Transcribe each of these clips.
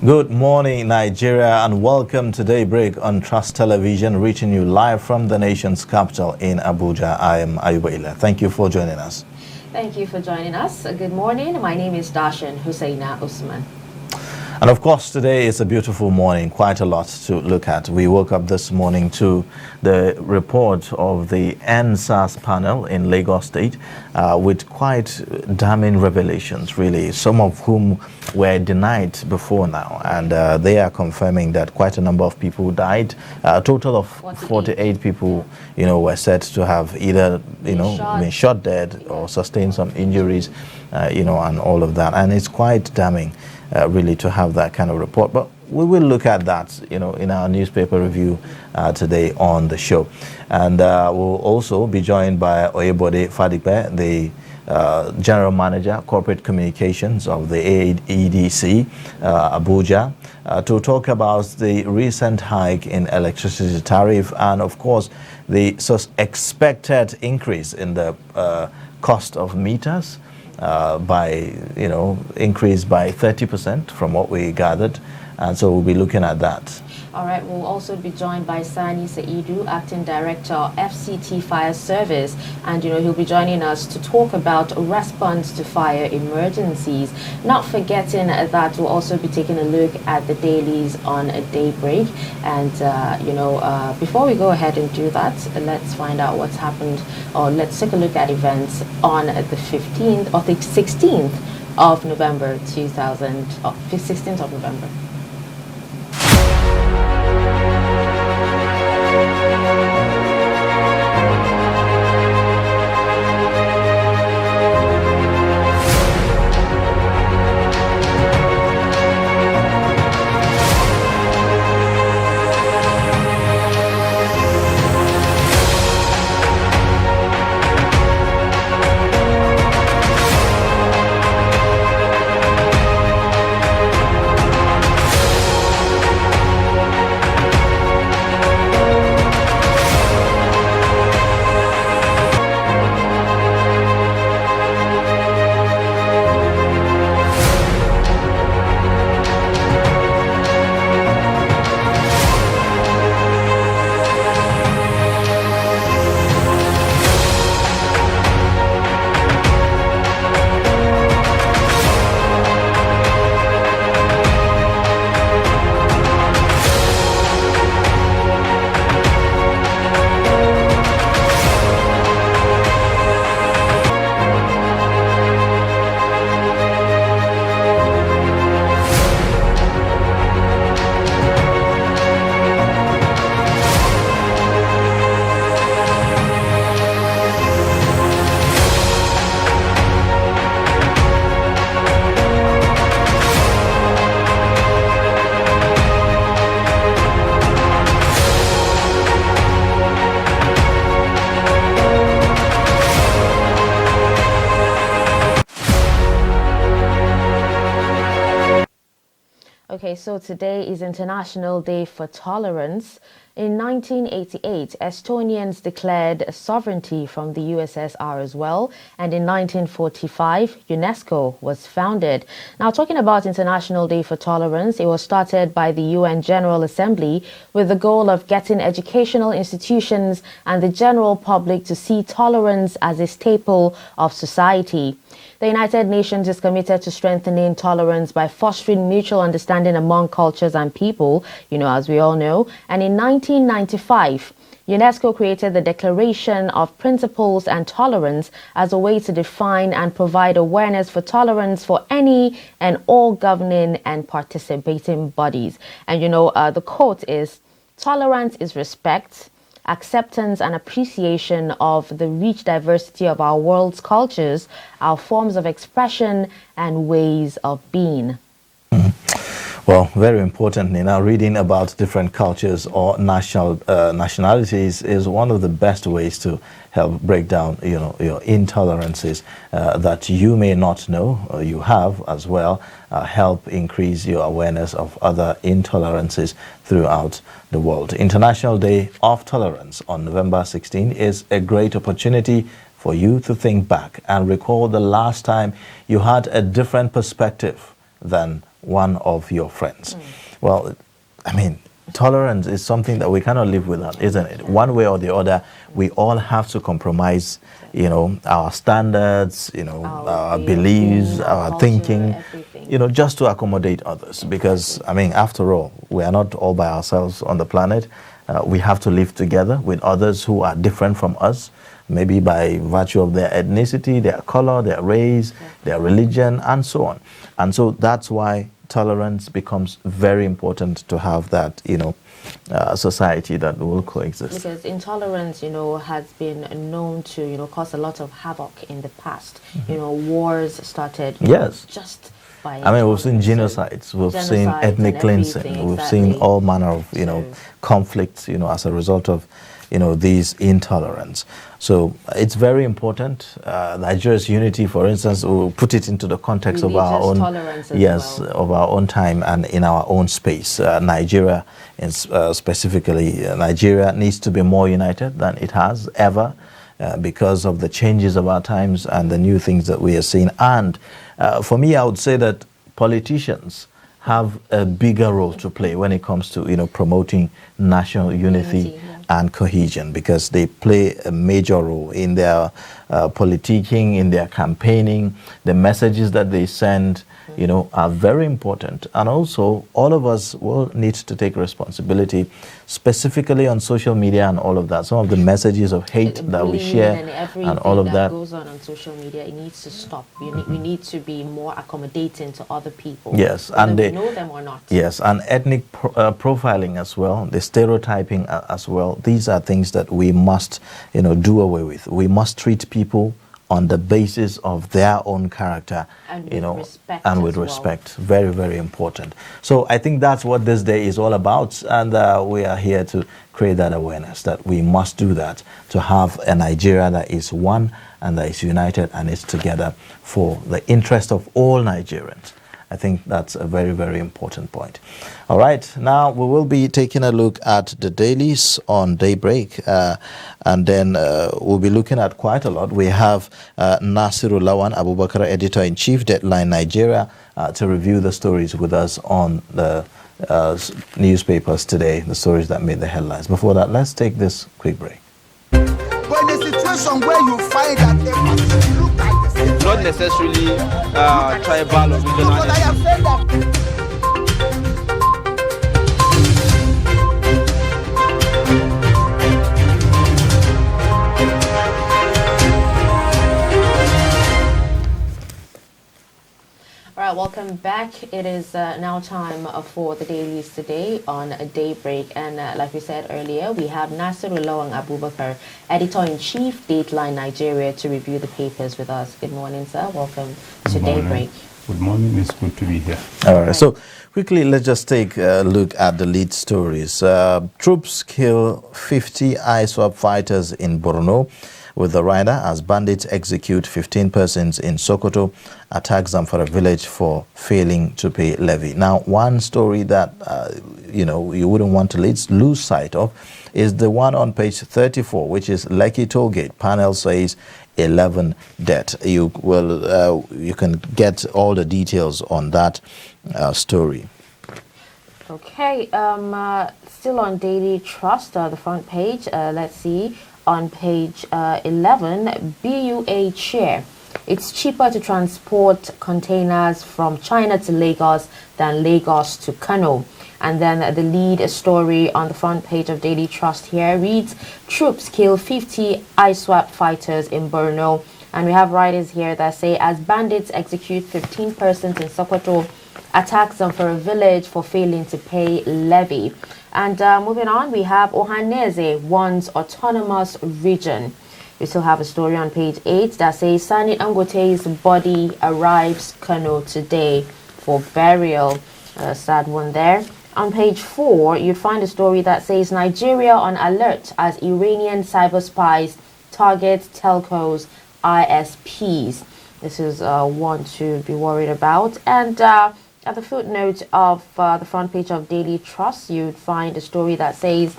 Good morning, Nigeria, and welcome to Daybreak on Trust Television, reaching you live from the nation's capital in Abuja. I am Ayuba. Thank you for joining us. Thank you for joining us. Good morning. My name is Dashan Husseina Usman. And of course, today is a beautiful morning, quite a lot to look at. We woke up this morning to the report of the NSAS panel in Lagos State with quite damning revelations, really, some of whom were denied before now. And they are confirming that quite a number of people died. A total of 48 people, were said to have either, been shot dead or sustained some injuries, and all of that. And it's quite damning. Really to have that kind of report, but we will look at that in our newspaper review today on the show. And we'll also be joined by Oyebode Fadipe, the General Manager Corporate Communications of the AEDC Abuja, to talk about the recent hike in electricity tariff and of course the expected increase in the cost of meters increased by 30% from what we gathered, and so we'll be looking at that. All right, we'll also be joined by Sani Saidu, Acting Director, FCT Fire Service, and he'll be joining us to talk about response to fire emergencies. Not forgetting that we'll also be taking a look at the dailies on a Daybreak, and before we go ahead and do that, let's find out what's happened, or let's take a look at events on the 15th or the 16th of November 16th of November. Okay, so today is International Day for Tolerance. In 1988, Estonians declared sovereignty from the USSR as well, and in 1945, UNESCO was founded. Now, talking about International Day for Tolerance, it was started by the UN General Assembly with the goal of getting educational institutions and the general public to see tolerance as a staple of society. The United Nations is committed to strengthening tolerance by fostering mutual understanding among cultures and people, as we all know. And in 1995, UNESCO created the Declaration of Principles and Tolerance as a way to define and provide awareness for tolerance for any and all governing and participating bodies. And, the quote is, "Tolerance is respect, acceptance and appreciation of the rich diversity of our world's cultures, our forms of expression and ways of being." Well, very importantly, now reading about different cultures or nationalities is one of the best ways to help break down, your intolerances that you may not know or you have as well. Help increase your awareness of other intolerances throughout the world. International Day of Tolerance on November 16 is a great opportunity for you to think back and recall the last time you had a different perspective than one of your friends. Well, I mean, tolerance is something that we cannot live without, isn't it? One way or the other, we all have to compromise, you know, our standards, you know, our beliefs, our culture, thinking, everything. you know, just to accommodate others. Because, I mean, after all, we are not all by ourselves on the planet. We have to live together with others who are different from us, maybe by virtue of their ethnicity, their color, their race, their religion, and so on. And so that's why tolerance becomes very important to have that, you know, society that will coexist. Because intolerance, you know, has been known to, you know, cause a lot of havoc in the past. You know, wars started Yes. just by I mean, we've seen intolerance. genocides, we've seen Genocides ethnic and cleansing, everything, we've seen exactly. all manner of, you know, So- conflicts, you know, as a result of, you know, these intolerance. So it's very important. Nigeria's unity, for instance, we'll put it into the context of our Religious own, tolerance as yes, well. of our own time and in our own space. Nigeria, specifically, Nigeria needs to be more united than it has ever. Because of the changes of our times and the new things that we are seeing. And for me, I would say that politicians have a bigger role to play when it comes to, you know, promoting national unity and cohesion, because they play a major role in their politicking, in their campaigning. The messages that they send, you know, are very important. And also, all of us will need to take responsibility, specifically on social media and all of that. Some of the messages of hate that we share and all of that goes on social media, it needs to stop. We need to be more accommodating to other people. Yes, whether and we they know them or not. Yes, and ethnic profiling as well, the stereotyping as well. These are things that we must, you know, do away with. We must treat people on the basis of their own character, And you with know, respect and with as well. respect. Very, very important. So I think that's what this day is all about, and we are here to create that awareness that we must do that, to have a Nigeria that is one and that is united and is together for the interest of all Nigerians. I think that's a very, very important point. All right, now we will be taking a look at the dailies on Daybreak, and then we'll be looking at quite a lot. We have Nasiru Lawan Abubakar, Editor-in-Chief, Deadline Nigeria, to review the stories with us on the newspapers today, the stories that made the headlines. Before that, let's take this quick break. But in a situation where you find that a person look like the same, not necessarily tribal or regional. but I have said that. All right, welcome back. It is now time for the dailies today on Daybreak. And like we said earlier, we have Nasiru Lawang Abubakar, Editor-in-Chief, Dateline Nigeria, to review the papers with us. Good morning, sir. Welcome to Daybreak. Good morning. It's good to be here. All right. So quickly, let's just take a look at the lead stories. Troops kill 50 ISWAP fighters in Borno with the rider as bandits execute 15 persons in Sokoto, attack Zamfara village for failing to pay levy. Now, one story that you know, you wouldn't want to lose sight of is the one on page 34, which is Lekki Tollgate. Panel says 11 dead. You will you can get all the details on that story. Okay, still on Daily Trust, the front page. Let's see. On page 11, BUA chair. It's cheaper to transport containers from China to Lagos than Lagos to Kano. And then the lead story on the front page of Daily Trust here reads, troops kill 50 ISWAP fighters in Borno. And we have writers here that say, as bandits execute 15 persons in Sokoto, attacks them for a village for failing to pay levy. And moving on, we have Ohaneze wants autonomous region. We still have a story on page 8 that says Sani Angote's body arrives Kano today for burial. A sad one there. On page 4, you find a story that says Nigeria on alert as Iranian cyber spies target telcos, ISPs. This is one to be worried about. And at the footnote of the front page of Daily Trust, you'd find a story that says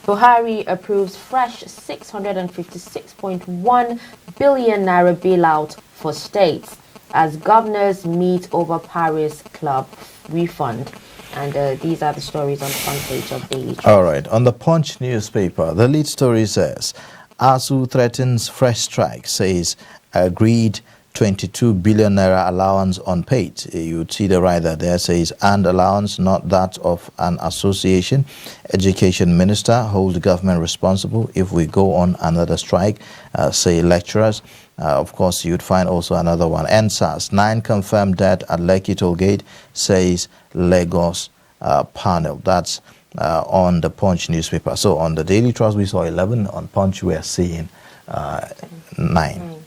Buhari approves fresh 656.1 billion naira bailout for states as governors meet over Paris Club refund. And these are the stories on the front page of Daily Trust. All right. On the Punch newspaper, the lead story says, ASU threatens fresh strike, says agreed 22 billion naira allowance unpaid. You see the rider there says, and allowance not that of an association. Education minister hold the government responsible if we go on another strike, say lecturers. Of course, you'd find also another one. NSAS, 9 confirmed dead at Lekki Toll Gate, says Lagos panel. That's on the Punch newspaper. So on the Daily Trust, we saw 11. On Punch, we are seeing 9.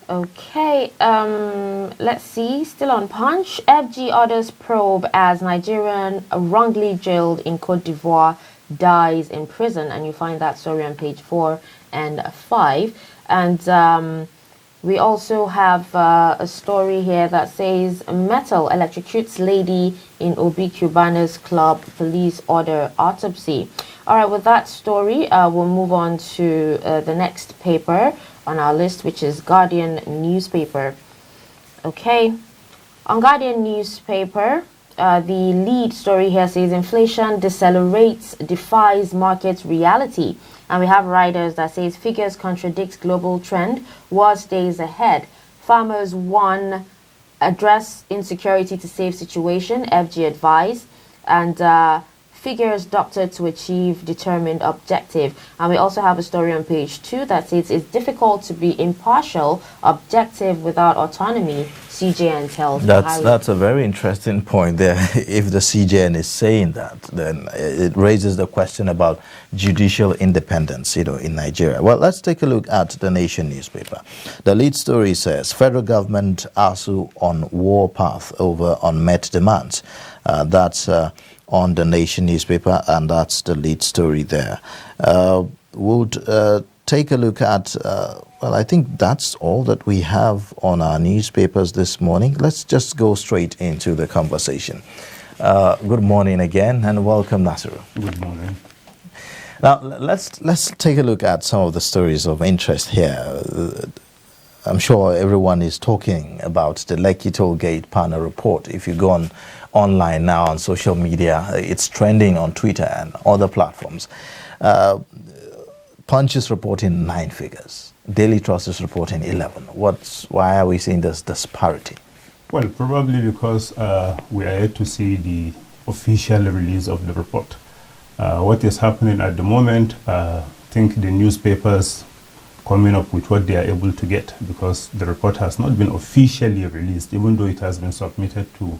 Okay, let's see. Still on Punch. FG orders probe as Nigerian wrongly jailed in Cote d'Ivoire dies in prison. And you find that story on page 4 and 5. And we also have a story here that says metal electrocutes lady in Obi Cubana's club, police order autopsy. All right, with that story, we'll move on to the next paper on our list, which is Guardian newspaper. Okay, on Guardian newspaper, the lead story here says inflation decelerates, defies market reality. And we have riders that says figures contradict global trend, worse days ahead. Farmers won, address insecurity to save situation, FG advice. And figures doctored to achieve determined objective. And we also have a story on page 2 that says it's difficult to be impartial, objective without autonomy, CJN tells. That's a very interesting point there. If the CJN is saying that, then it raises the question about judicial independence, in Nigeria. Well, let's take a look at the Nation newspaper. The lead story says federal government ASU on war path over unmet demands. That's on the Nation newspaper, and that's the lead story there. We'll take a look at, well, I think that's all that we have on our newspapers this morning. Let's just go straight into the conversation. Good morning again, and welcome, Nasiru. Good morning. Now, let's take a look at some of the stories of interest here. I'm sure everyone is talking about the Lekki Toll Gate panel report. If you go online now on social media, it's trending on Twitter and other platforms. Punch is reporting 9 figures. Daily Trust is reporting 11. Why are we seeing this disparity? Well, probably because we are yet to see the official release of the report. What is happening at the moment, I think the newspapers coming up with what they are able to get, because the report has not been officially released, even though it has been submitted to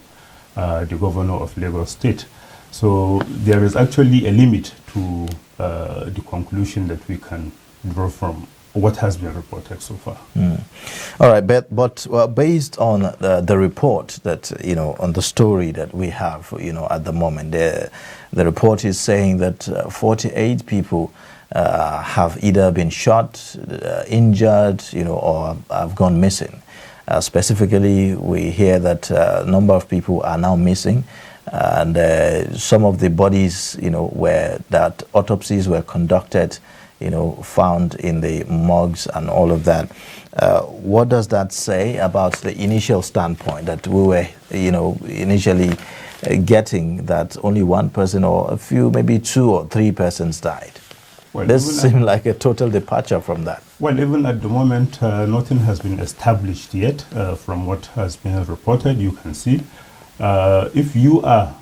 the governor of Lagos State. So there is actually a limit to the conclusion that we can draw from what has been reported so far. All right, but based on the report that, on the story that we have, at the moment, the report is saying that 48 people have either been shot, injured, or have gone missing. Specifically, we hear that a number of people are now missing, and some of the bodies, where that autopsies were conducted, found in the morgues and all of that. What does that say about the initial standpoint that we were, initially getting that only one person or a few, maybe 2 or 3 persons died? Well, this seems like a total departure from that. Well, even at the moment, nothing has been established yet from what has been reported. You can see, if you are,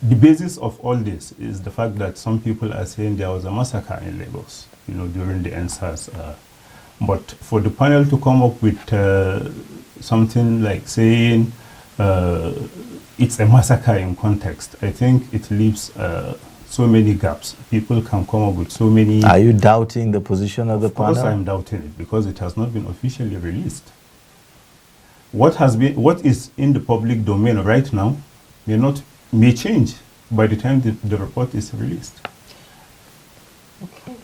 the basis of all this is the fact that some people are saying there was a massacre in Lagos, during the NSAS. But for the panel to come up with something like saying it's a massacre in context, I think it leaves so many gaps. People can come up with so many... Are you doubting the position of the panel? Of course I'm doubting it, because it has not been officially released. What is in the public domain right now may change by the time the report is released. Okay.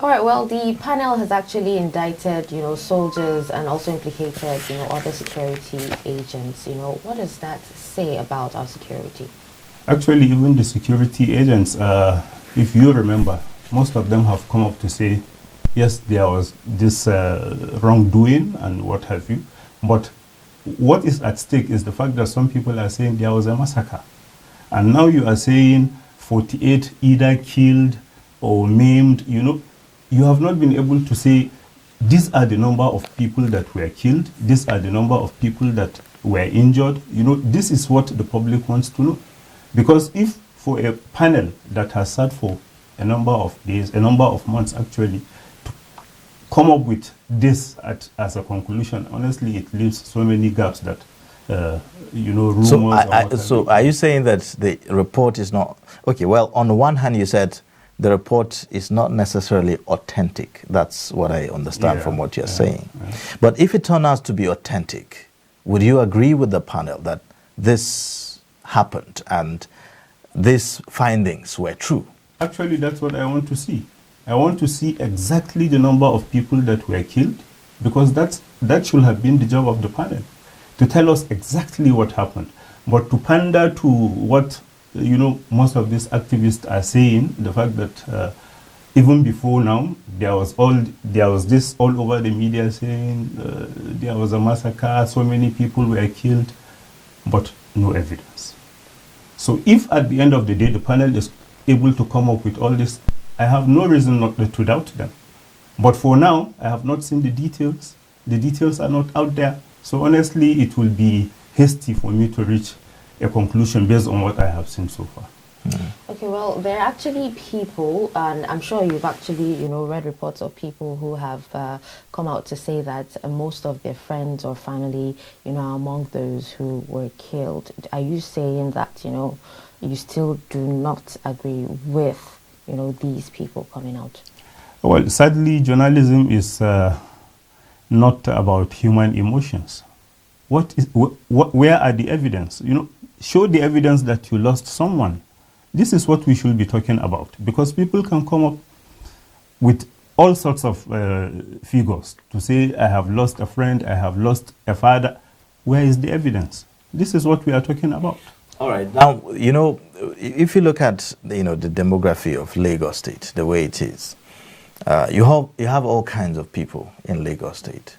All right, well, the panel has actually indicted, soldiers and also implicated, other security agents. What does that say about our security? Actually, even the security agents, if you remember, most of them have come up to say, yes, there was this wrongdoing and what have you, but what is at stake is the fact that some people are saying there was a massacre. And now you are saying 48 either killed or maimed. You have not been able to say these are the number of people that were killed, these are the number of people that were injured. This is what the public wants to know. Because if for a panel that has sat for a number of days, a number of months actually, to come up with this as a conclusion, honestly, it leaves so many gaps that, rumors. So are you saying that the report is not, okay, well, on the one hand you said the report is not necessarily authentic. That's what I understand from what you're saying. Yeah. But if it turns out to be authentic, would you agree with the panel that this happened and these findings were true? Actually, that's what I want to see. I want to see exactly the number of people that were killed, because that should have been the job of the panel, to tell us exactly what happened. But to pander to what most of these activists are saying, the fact that even before now, there was this all over the media saying there was a massacre, so many people were killed, but no evidence. So if at the end of the day the panel is able to come up with all this, I have no reason not to doubt them. But for now, I have not seen the details. The details are not out there. So honestly, it will be hasty for me to reach a conclusion based on what I have seen so far. Okay, well, there are actually people, and I'm sure you've actually, read reports of people who have come out to say that most of their friends or family, are among those who were killed. Are you saying that, you still do not agree with, these people coming out? Well, sadly, journalism is not about human emotions. Where are the evidence? Show the evidence that you lost someone. This is what we should be talking about, because people can come up with all sorts of figures to say, I have lost a friend, I have lost a father. Where is the evidence? This is what we are talking about. All right. Now, if you look at, the demography of Lagos State, the way it is, you have all kinds of people in Lagos State.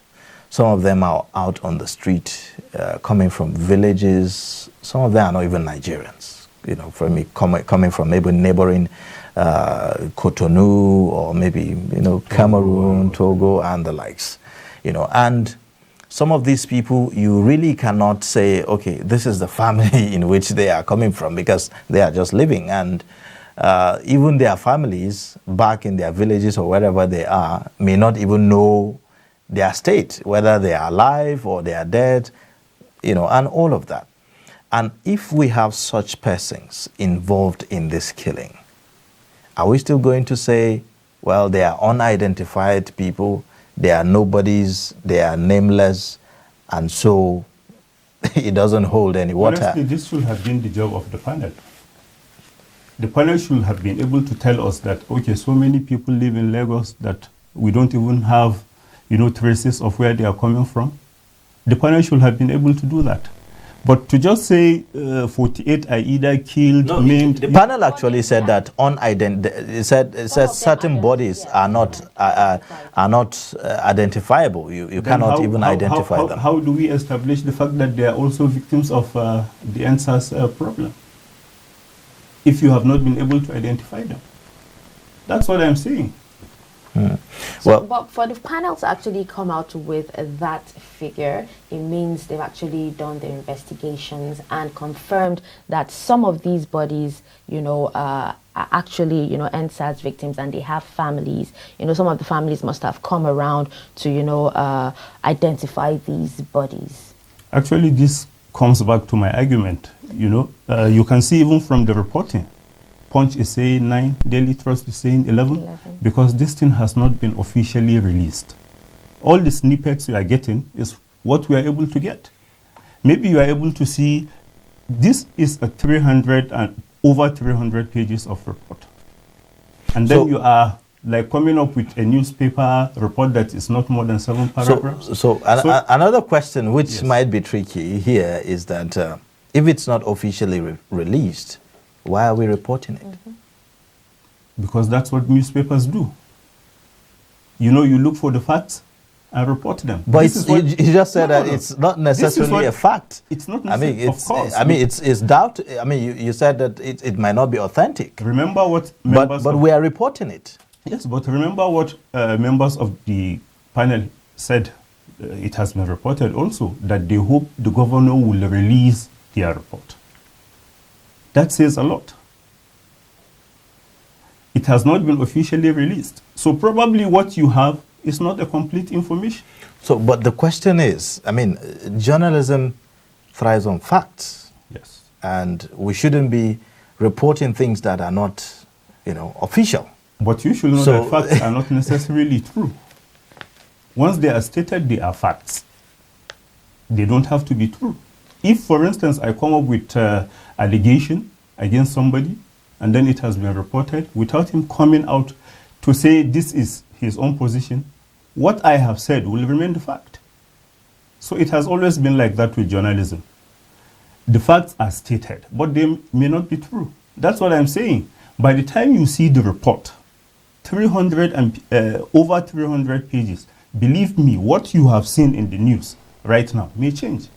Some of them are out on the street, coming from villages. Some of them are not even Nigerians. Coming from maybe neighboring Cotonou or maybe Cameroon, Togo, and the likes. And some of these people, you really cannot say, okay, this is the family in which they are coming from, because they are just living. And even their families back in their villages or wherever they are may not even know their state, whether they are alive or they are dead, and all of that. And if we have such persons involved in this killing, are we still going to say, well, they are unidentified people, they are nobodies, they are nameless, and so it doesn't hold any water? Honestly, this should have been the job of the panel. The panel should have been able to tell us that, okay, so many people live in Lagos that we don't even have, traces of where they are coming from. The panel should have been able to do that. But to just say 48 are either killed, maimed... The panel actually said that it said certain bodies are not identifiable. You cannot even identify them. How do we establish the fact that they are also victims of the NSAS problem, if you have not been able to identify them? That's what I'm saying. But for the panel to actually come out with that figure, it means they've actually done their investigations and confirmed that some of these bodies, are actually, NSAS victims, and they have families. Some of the families must have come around to, identify these bodies. Actually, this comes back to my argument. You can see even from the reporting, Punch is saying 9, Daily Trust is saying 11, because this thing has not been officially released. All the snippets you are getting is what we are able to get. Maybe you are able to see this is a 300 and over 300 pages of report. And then you are like coming up with a newspaper report that is not more than 7 paragraphs. So another question which might be tricky here is that if it's not officially released, why are we reporting it? Because that's what newspapers do. You look for the facts, and report them. But This is what- you just said No, that no. it's not This is necessarily what- a fact. It's not I mean, necessary, it's, of course. I mean, it's doubt. I mean, you said that it might not be authentic. Remember what But members of, we are reporting it. yes, but remember what members of the panel said. It has been reported also that they hope the governor will release their report. That says a lot. It has not been officially released. So probably what you have is not a complete information. So, but the question is, I mean, journalism thrives on facts, Yes. and we shouldn't be reporting things that are not, official. But you should know So- that facts are not necessarily true. Once they are stated, they are facts. They don't have to be true. If, for instance, I come up with allegation against somebody, and then it has been reported without him coming out to say this is his own position, what I have said will remain the fact. So it has always been like that with journalism. The facts are stated, but they may not be true. That's what I'm saying. By the time you see the report, 300 and over 300 pages, believe me, what you have seen in the news right now may change.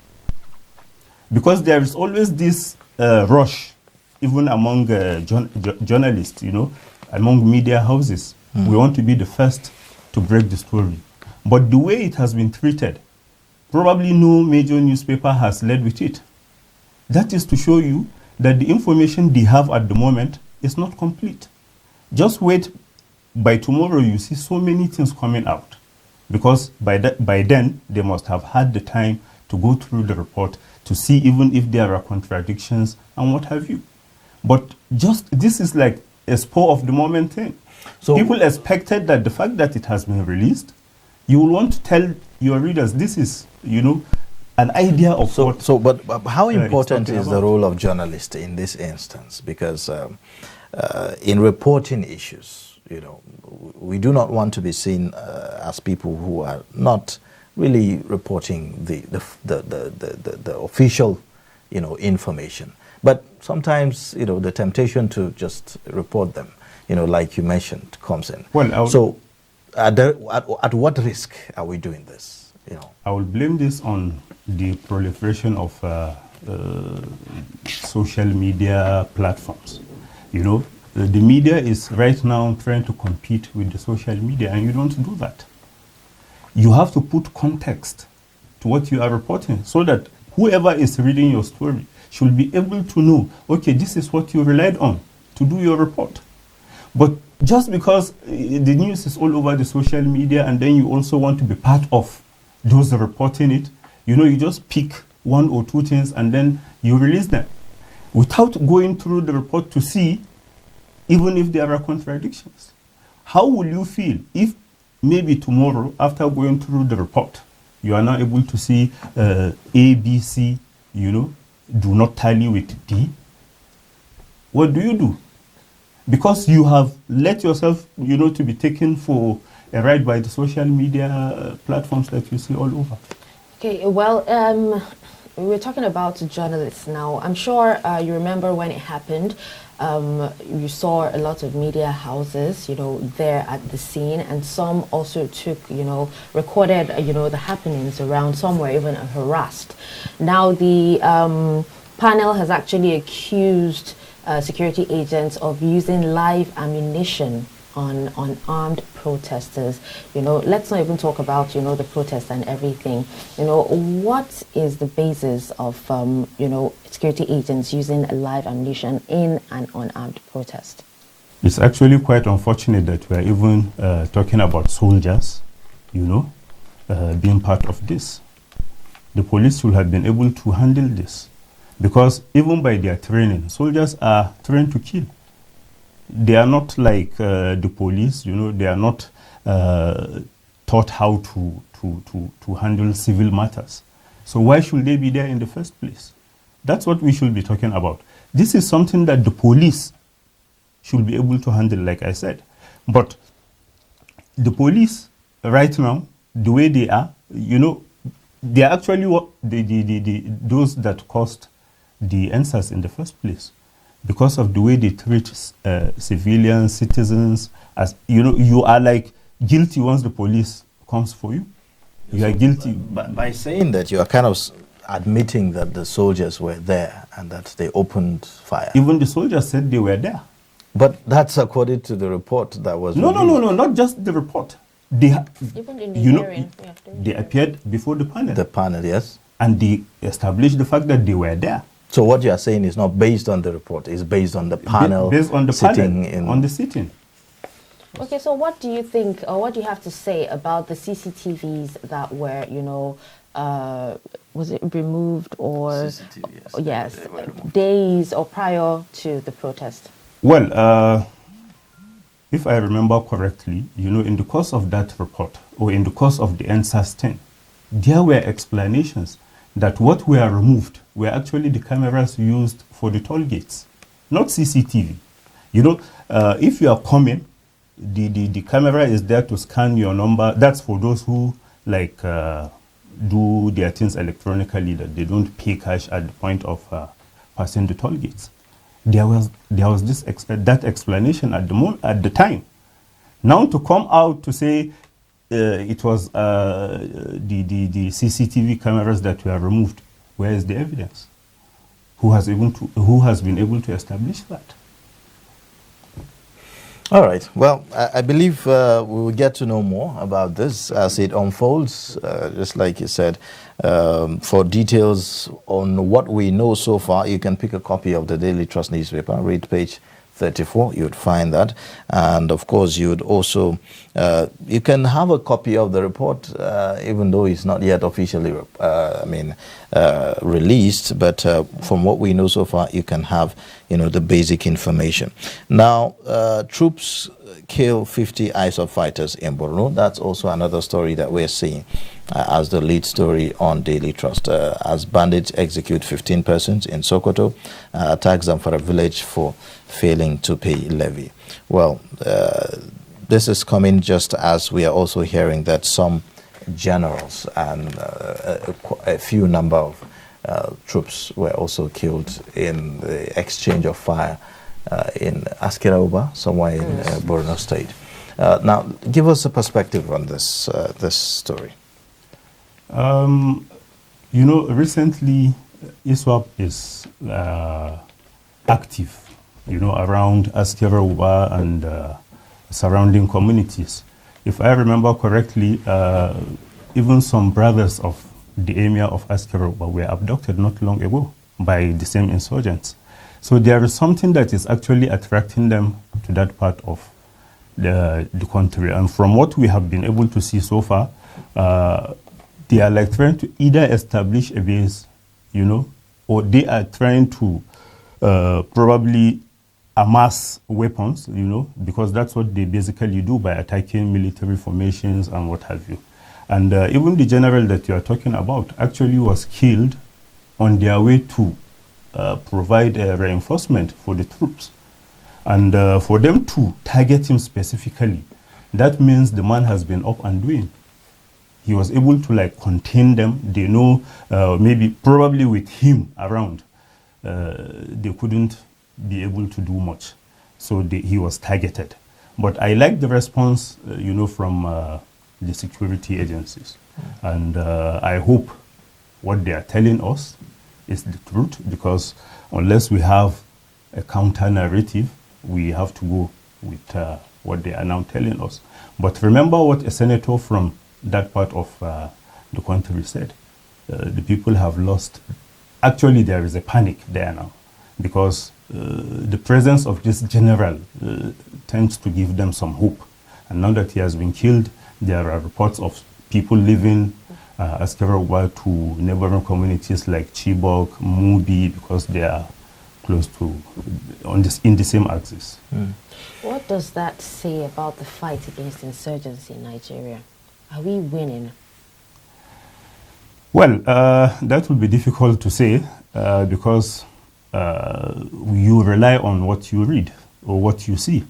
Because there is always this rush, even among journalists, among media houses. We want to be the first to break the story. But the way it has been treated, probably no major newspaper has led with it. That is to show you that the information they have at the moment is not complete. Just wait, by tomorrow you see so many things coming out. Because by then, they must have had the time to go through the report to see even if there are contradictions and what have you. But this is like a spur of the moment thing. So people expected that the fact that it has been released, you will want to tell your readers this is, an idea of what. So, but how important talking is the about. role of journalists in this instance? Because in reporting issues, we do not want to be seen as people who are not really reporting the official, information. But sometimes, the temptation to just report them, like you mentioned, comes in. Well, so at what risk are we doing this? I will blame this on the proliferation of social media platforms. The media is right now trying to compete with the social media, and you don't do that. You have to put context to what you are reporting so that whoever is reading your story should be able to know, okay, this is what you relied on to do your report. But just because the news is all over the social media and then you also want to be part of those reporting it, you just pick one or two things and then you release them without going through the report to see even if there are contradictions. How will you feel if maybe tomorrow, after going through the report, you are now able to see A, B, C, do not tally with D? What do you do? Because you have let yourself, to be taken for a ride by the social media platforms that you see all over. Okay, well, we're talking about journalists now. I'm sure you remember when it happened. You saw a lot of media houses, there at the scene, and some also took, recorded, the happenings around. Some were even harassed. Now the panel has actually accused security agents of using live ammunition on armed protesters. Let's not even talk about, the protests and everything. What is the basis of, security agents using live ammunition in an unarmed protest? It's actually quite unfortunate that we're even talking about soldiers, being part of this. The police should have been able to handle this because even by their training, soldiers are trained to kill. They are not like the police, they are not taught how to handle civil matters. So why should they be there in the first place? That's what we should be talking about. This is something that the police should be able to handle, like I said. But the police right now, the way they are, they are actually those that caused the answers in the first place. Because of the way they treat civilians, citizens, as you are like guilty once the police comes for you. You are guilty. By saying that, you are kind of admitting that the soldiers were there and that they opened fire. Even the soldiers said they were there. But that's according to the report that was No, released. not just the report. They, Even in the you know, hearing, yeah, they appeared before the panel. The panel, yes. And they established the fact that they were there. So what you are saying is not based on the report, it's based on the panel Based on the sitting panel, in... on the sitting. Okay, so what do you think, or what do you have to say about the CCTVs that were, was it removed or... CCTV, yes. Yes, days or prior to the protest? Well, if I remember correctly, in the course of that report, or in the course of the NSAS 10, there were explanations that what were removed were actually the cameras used for the toll gates, not CCTV. If you are coming, the camera is there to scan your number. That's for those who do their things electronically, that they don't pay cash at the point of passing the toll gates. There was that explanation at the time. Now to come out to say it was the CCTV cameras that were removed, where is the evidence? Who has been able to establish that? All right. Well, I believe we will get to know more about this as it unfolds, just like you said. For details on what we know so far, you can pick a copy of the Daily Trust newspaper, read page 34, you would find that. And of course, you would also, you can have a copy of the report, even though it's not yet officially released. But from what we know so far, you can have, the basic information. Now, troops kill 50 ISOP fighters in Borno. That's also another story that we're seeing as the lead story on Daily Trust. As bandits execute 15 persons in Sokoto, attacks Zamfara village for failing to pay levy. Well, this is coming just as we are also hearing that some generals and a few number of troops were also killed in the exchange of fire in Askira-Uba, somewhere in Borno State. Now, give us a perspective on this story. Recently, ISWAP is active, around Askira-Uba and surrounding communities. If I remember correctly, even some brothers of the emir of Askira-Uba were abducted not long ago by the same insurgents. So there is something that is actually attracting them to that part of the country. And from what we have been able to see so far, they are trying to either establish a base, or they are trying to probably amass weapons, because that's what they basically do by attacking military formations and what have you. And even the general that you are talking about actually was killed on their way to provide reinforcement for the troops. And for them to target him specifically, that means the man has been up and doing. He was able to contain them. They know probably with him around, they couldn't be able to do much. So he was targeted. But I like the response, from the security agencies. And I hope what they are telling us is the truth, because unless we have a counter narrative, we have to go with what they are now telling us. But remember what a senator from that part of the country said. The people have lost. Actually, there is a panic there now, because the presence of this general tends to give them some hope. And now that he has been killed, there are reports of people leaving Askira-Uba to neighboring communities like Chibok, Mubi, because they are close to, in the same axis. What does that say about the fight against insurgency in Nigeria? Are we winning? Well, that will be difficult to say because you rely on what you read or what you see.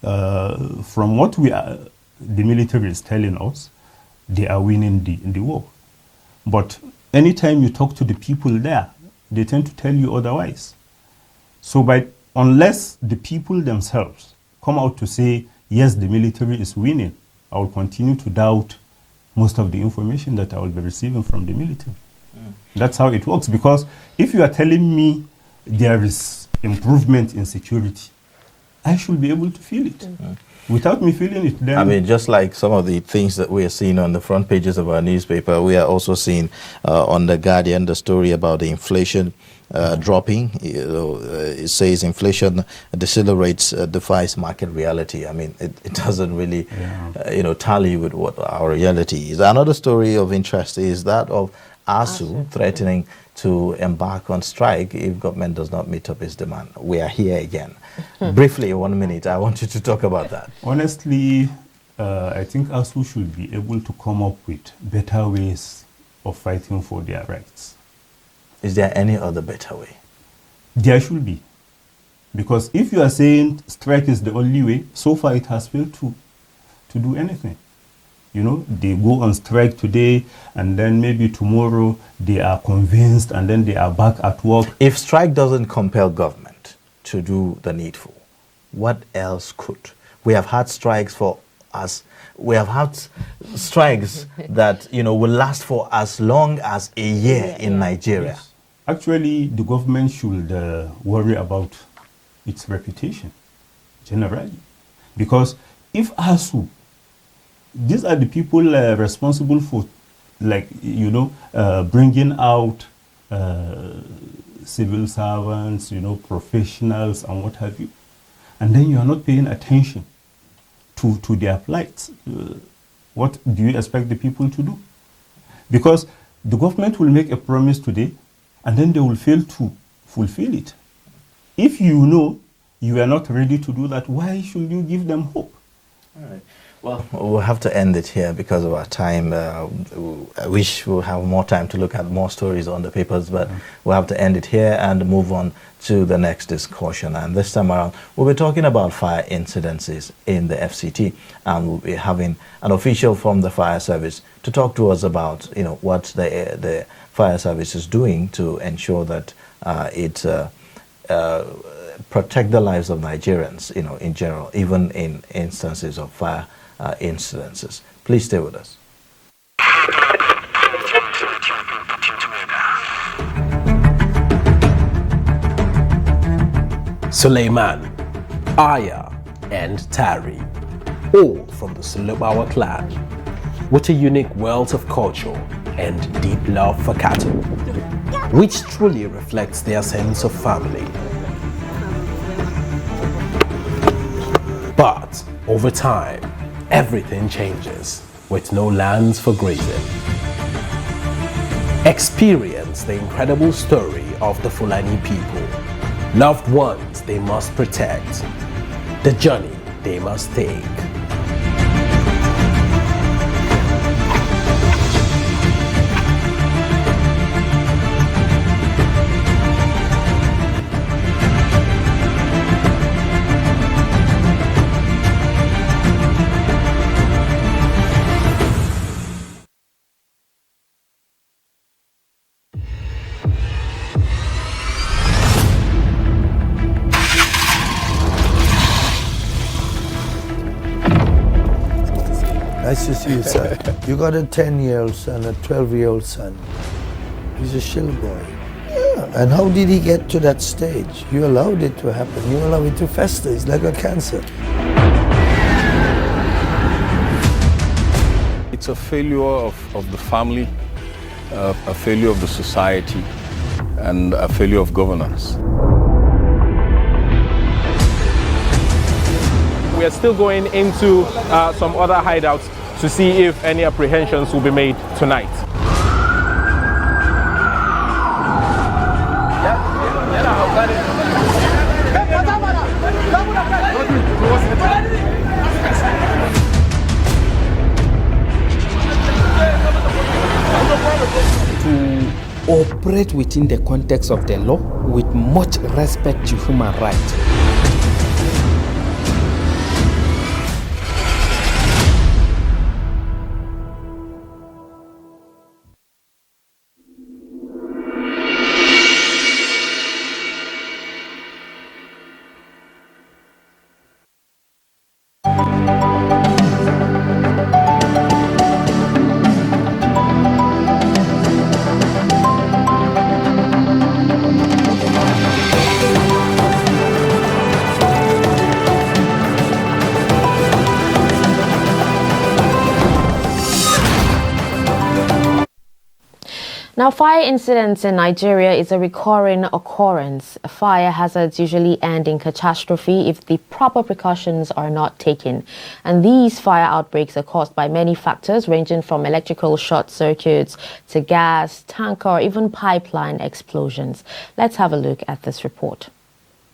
From what the military is telling us, they are winning the war. But anytime you talk to the people there, they tend to tell you otherwise. So unless the people themselves come out to say, yes, the military is winning, I will continue to doubt most of the information that I will be receiving from the military. That's how it works. Because if you are telling me there is improvement in security, I should be able to feel it. Without me feeling it, then... I mean, just like some of the things that we are seeing on the front pages of our newspaper, we are also seeing on The Guardian the story about the inflation dropping. It says inflation decelerates, defies market reality. I mean, it doesn't really, tally with what our reality is. Another story of interest is that of ASU threatening to embark on strike if government does not meet up its demand. We are here again. Briefly, 1 minute, I want you to talk about that. Honestly, I think ASU should be able to come up with better ways of fighting for their rights. Is there any other better way? There should be. Because if you are saying strike is the only way, so far it has failed to do anything. You know, they go on strike today and then maybe tomorrow they are convinced and then they are back at work. If strike doesn't compel government to do the needful, what else could? We have had strikes for us. We have had strikes that, will last for as long as a year in Nigeria. Yes. Actually, the government should worry about its reputation generally. Because if ASU, these are the people responsible for, bringing out civil servants, professionals and what have you. And then you are not paying attention to their plight. What do you expect the people to do? Because the government will make a promise today and then they will fail to fulfill it. If you know you are not ready to do that, why should you give them hope? All right. Well, we'll have to end it here because of our time. I wish we'll have more time to look at more stories on the papers, but we'll have to end it here and move on to the next discussion. And this time around, we'll be talking about fire incidences in the FCT, and we'll be having an official from the fire service to talk to us about, what the fire service is doing to ensure that it protect the lives of Nigerians, in general, even in instances of fire incidences. Please stay with us. Suleiman, Aya, and Tari, all from the Sulubawa clan, with a unique wealth of culture and deep love for cattle, which truly reflects their sense of family. But over time, everything changes with no lands for grazing. Experience the incredible story of the Fulani people, loved ones they must protect, the journey they must take. Nice to see you, sir. You got a 10-year-old son, a 12-year-old son. He's a shill boy. Yeah. And how did he get to that stage? You allowed it to happen. You allowed it to fester. It's like a cancer. It's a failure of the family, a failure of the society, and a failure of governance. We are still going into some other hideouts to see if any apprehensions will be made tonight. To operate within the context of the law with much respect to human rights. Now, fire incidents in Nigeria is a recurring occurrence. Fire hazards usually end in catastrophe if the proper precautions are not taken. And these fire outbreaks are caused by many factors ranging from electrical short circuits to gas, tanker, or even pipeline explosions. Let's have a look at this report.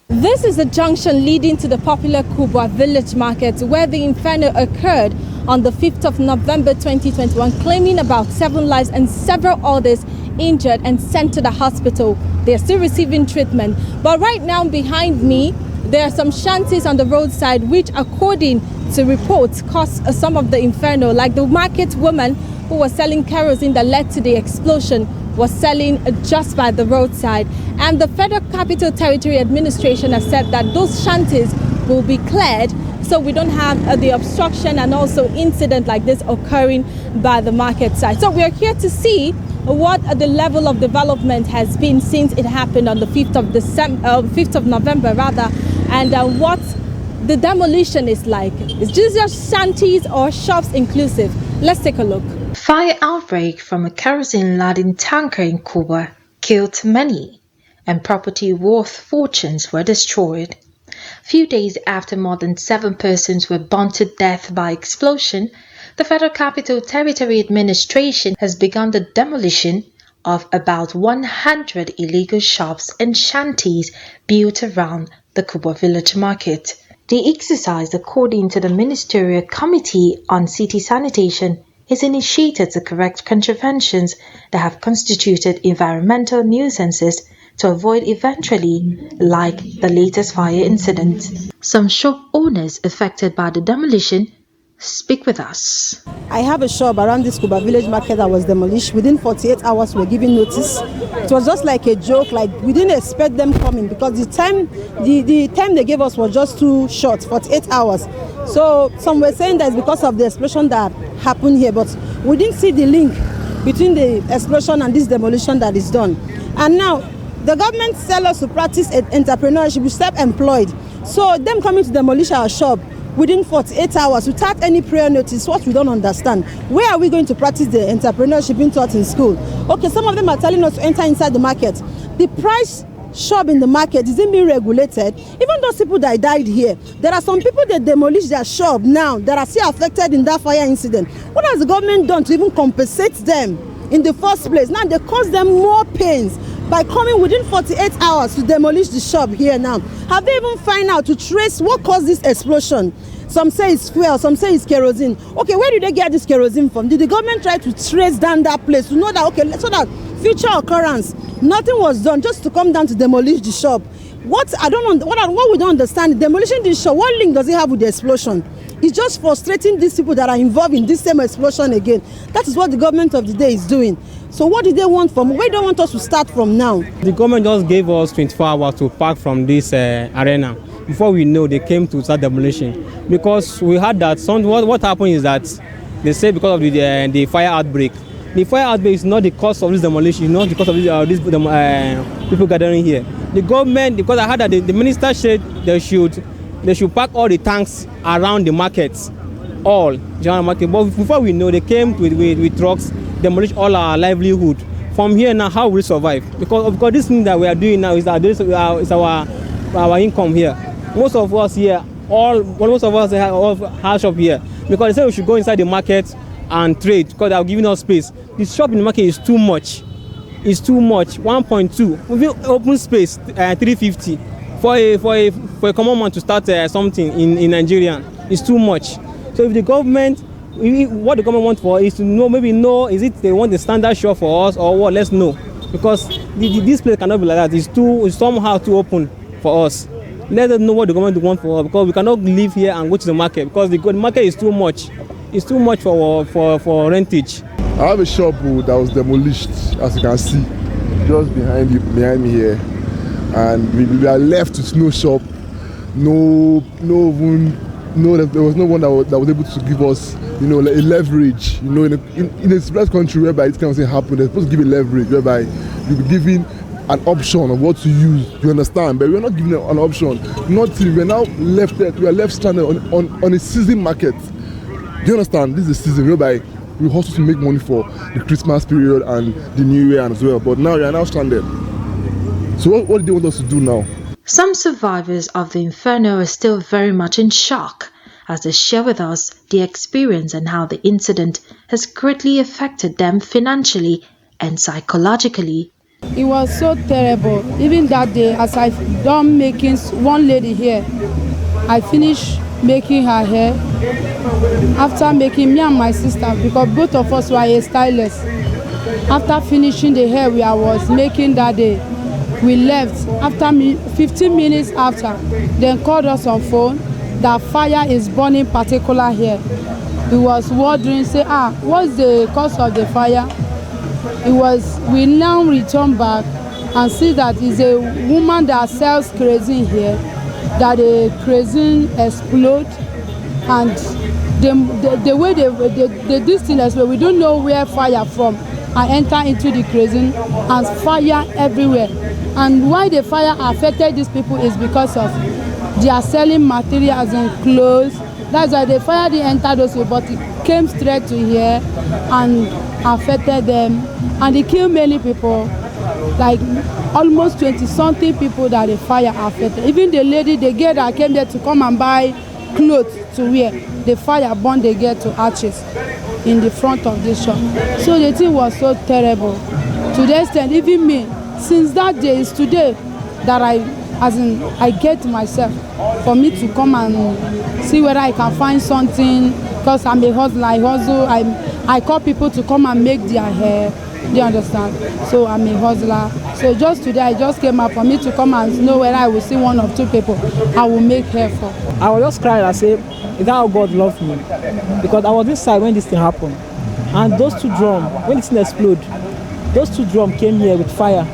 This is the junction leading to the popular Kubwa village market where the inferno occurred on the 5th of November 2021, claiming about 7 lives and several others injured and sent to the hospital. They are still receiving treatment. But right now behind me, there are some shanties on the roadside which, according to reports, caused some of the inferno, like the market woman who was selling kerosene that led to the explosion was selling just by the roadside. And the Federal Capital Territory Administration has said that those shanties will be cleared so we don't have the obstruction and also incident like this occurring by the market side. So we are here to see what the level of development has been since it happened on the 5th of November rather, and what the demolition is like. Is this just shanties or shops inclusive? Let's take a look. Fire outbreak from a kerosene-laden tanker in Kubwa killed many, and property worth fortunes were destroyed. Few days after more than 7 persons were burnt to death by explosion, the Federal Capital Territory Administration has begun the demolition of about 100 illegal shops and shanties built around the Kubwa village market. The exercise, according to the Ministerial Committee on City Sanitation, is initiated to correct contraventions that have constituted environmental nuisances to avoid eventually like the latest fire incident. Some shop owners affected by the demolition speak with us. I have a shop around this Kuba village market that was demolished. Within 48 hours, we were given notice. It was just like a joke, like we didn't expect them coming because the time they gave us was just too short, 48 hours. So some were saying that it's because of the explosion that happened here, but we didn't see the link between the explosion and this demolition that is done. And now, the government tells us to practice entrepreneurship, self-employed. So them coming to demolish our shop within 48 hours without any prior notice, what we don't understand. Where are we going to practice the entrepreneurship being taught in school? Okay, some of them are telling us to enter inside the market. The price shop in the market isn't being regulated. Even those people that died here, there are some people that demolished their shop now that are still affected in that fire incident. What has the government done to even compensate them in the first place? Now they cause them more pains by coming within 48 hours to demolish the shop here now. Have they even find out to trace what caused this explosion? Some say it's fuel, some say it's kerosene. Okay, where did they get this kerosene from? Did the government try to trace down that place to know that, okay, so that future occurrence, nothing was done just to come down to demolish the shop? What we don't understand, demolishing this shop, what link does it have with the explosion? It's just frustrating these people that are involved in this same explosion again. That is what the government of the day is doing. So what do they want from? Where do they want us to start from now? The government just gave us 24 hours to park from this arena. Before we know, they came to start demolition. Because we heard that what happened is that they say because of the fire outbreak. The fire outbreak is not the cause of this demolition, not because of these people gathering here. The government, because I heard that the minister said they should park all the tanks around the markets, all general market. But before we know, they came with trucks, demolish all our livelihood. From here now, how will we survive? Because this thing that we are doing now is our income here. Most of us here, most of us have shop here because they say we should go inside the market and trade because they are giving us space. The shop in the market is too much. It's too much. 1.2. We will open space 350 for a common man to start something in Nigeria. It's too much. So if the government, what the government wants for is to know, is it they want the standard shop for us or what? Let's know, because this place cannot be like that. It's somehow too open for us. Let us know what the government wants for us, because we cannot live here and go to the market because the market is too much. It's too much for rentage. I have a shop that was demolished, as you can see, just behind me here, and we are left with no shop, there was no one that was able to give us, a leverage. In a civilized country whereby it kind of thing happen, they're supposed to give a leverage whereby you'll be given an option of what to use. You understand? But we're not given an option. Nothing. We're now left there. We are left stranded on a season market. Do you understand? This is a season whereby you hustle to make money for the Christmas period and the New Year as well. But now you are now stranded. So what do they want us to do now? Some survivors of the inferno are still very much in shock as they share with us their experience and how the incident has greatly affected them financially and psychologically. It was so terrible. Even that day, as I done making one lady hair, I finished making her hair. After making me and my sister, because both of us were hairstylists. After finishing the hair I was making that day, we left. After 15 minutes after, they called us on phone that fire is burning particular here. He was wondering, say, what's the cause of the fire? We now return back and see that it's a woman that sells kerosene here, that the kerosene explode, and the way this thing explode, we don't know where fire from, and enter into the kerosene and fire everywhere. And why the fire affected these people is because of they are selling materials and clothes. That's why the fire didn't enter those people, but it came straight to here and affected them. And it killed many people, like almost 20-something people that the fire affected. Even the lady, the girl that came there to come and buy clothes to wear, the fire burned the girl to ashes in the front of the shop. So the thing was so terrible. To the extent, even me, since that day is today that I get myself for me to come and see whether I can find something, because I'm a hustler. I hustle. I call people to come and make their hair. Do you understand? So I'm a hustler. So just today I just came up for me to come and know whether I will see one or two people I will make hair for. I was just crying and say, is that how God loved me? Because I was inside when this thing happened. And those two drums, when this thing exploded, those two drums came here with fire.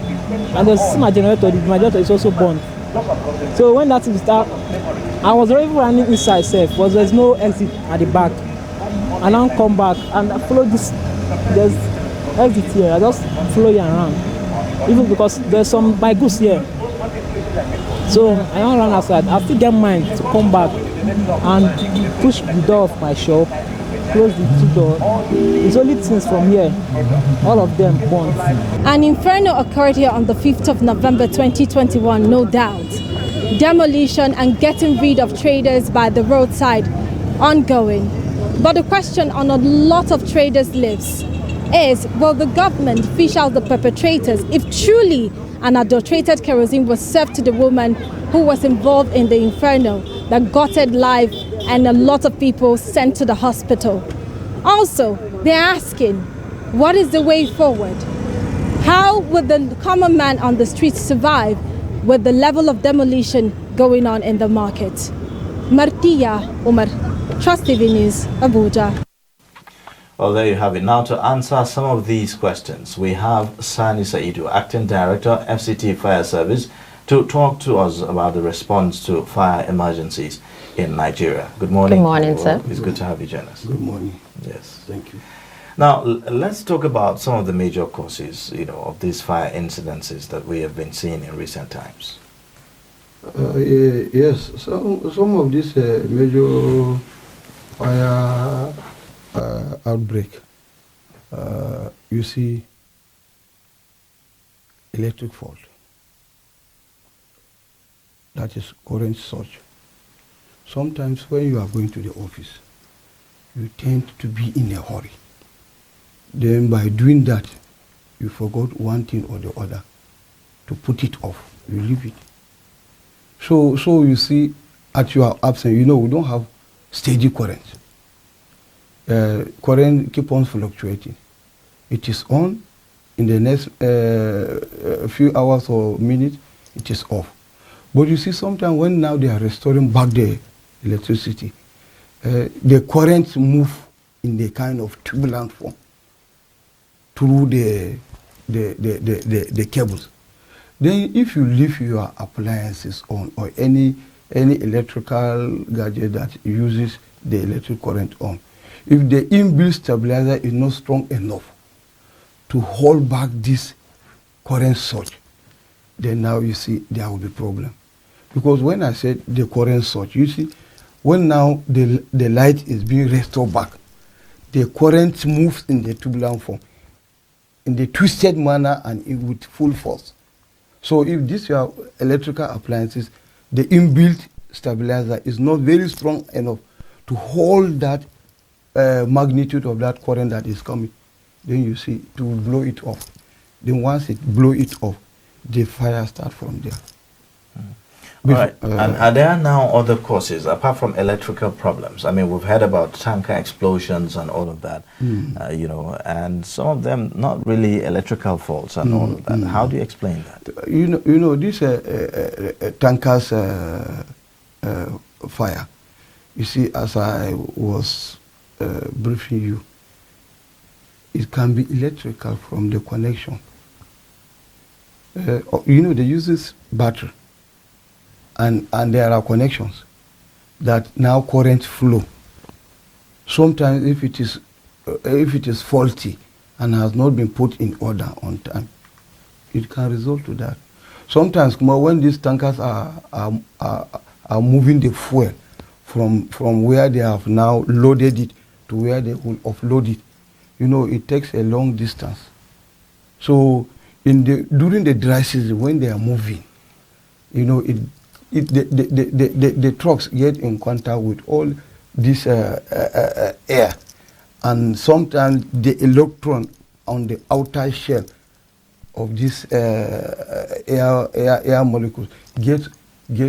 And there's my generator is also burned. So when that thing started, I was already running inside safe, but there's no exit at the back. And now come back and I follow this, there's exit here, I just follow you around. Even because there's some my goods here. So I don't run outside. I still get mine to come back and push the door of my shop, close the two doors. It's only things from here. All of them burned. An inferno occurred here on the 5th of November 2021, no doubt. Demolition and getting rid of traders by the roadside ongoing. But the question on a lot of traders' lips is, will the government fish out the perpetrators if truly an adulterated kerosene was served to the woman who was involved in the inferno that gutted life and a lot of people sent to the hospital? Also, they're asking, what is the way forward? How would the common man on the streets survive with the level of demolition going on in the market? Martia Umar, TrustTV News, Abuja. Well, there you have it. Now, to answer some of these questions, we have Sani Saidu, Acting Director, FCT Fire Service, to talk to us about the response to fire emergencies in Nigeria. Good morning. Good morning, sir. It's good to have you join us. Good morning. Yes. Thank you. Now, let's talk about some of the major causes, of these fire incidences that we have been seeing in recent times. Yes, some of these major fire outbreak, you see electric fault, that is current surge. Sometimes when you are going to the office, you tend to be in a hurry. Then by doing that, you forgot one thing or the other to put it off. You leave it. So you see, at your absence, we don't have steady current. Current keep on fluctuating. It is on, in the next few hours or minutes, it is off. But you see, sometimes when now they are restoring back the electricity, the current move in the kind of turbulent form through the cables. Then if you leave your appliances on or any electrical gadget that uses the electric current on, if the inbuilt stabilizer is not strong enough to hold back this current surge, then now you see there will be problem. Because when I said the current surge, you see, when now the light is being restored back, the current moves in the tubular form, in the twisted manner and with full force. So if these are electrical appliances, the inbuilt stabilizer is not very strong enough to hold that magnitude of that current that is coming. Then you see, to blow it off. Then once it blow it off, the fire start from there. All right. And are there now other causes apart from electrical problems? I mean, we've heard about tanker explosions and all of that, you know, and some of them not really electrical faults and all of that. How do you explain that? You know, this tankers fire. You see, as I was briefing you, it can be electrical from the connection. You know, they use this battery. And there are connections that now current flow. Sometimes if it is faulty and has not been put in order on time, it can result to that. Sometimes when these tankers are moving the fuel from where they have now loaded it to where they will offload it, you know, it takes a long distance. So during the dry season when they are moving, you know, the trucks get in contact with all this air, and sometimes the electron on the outer shell of this air molecules get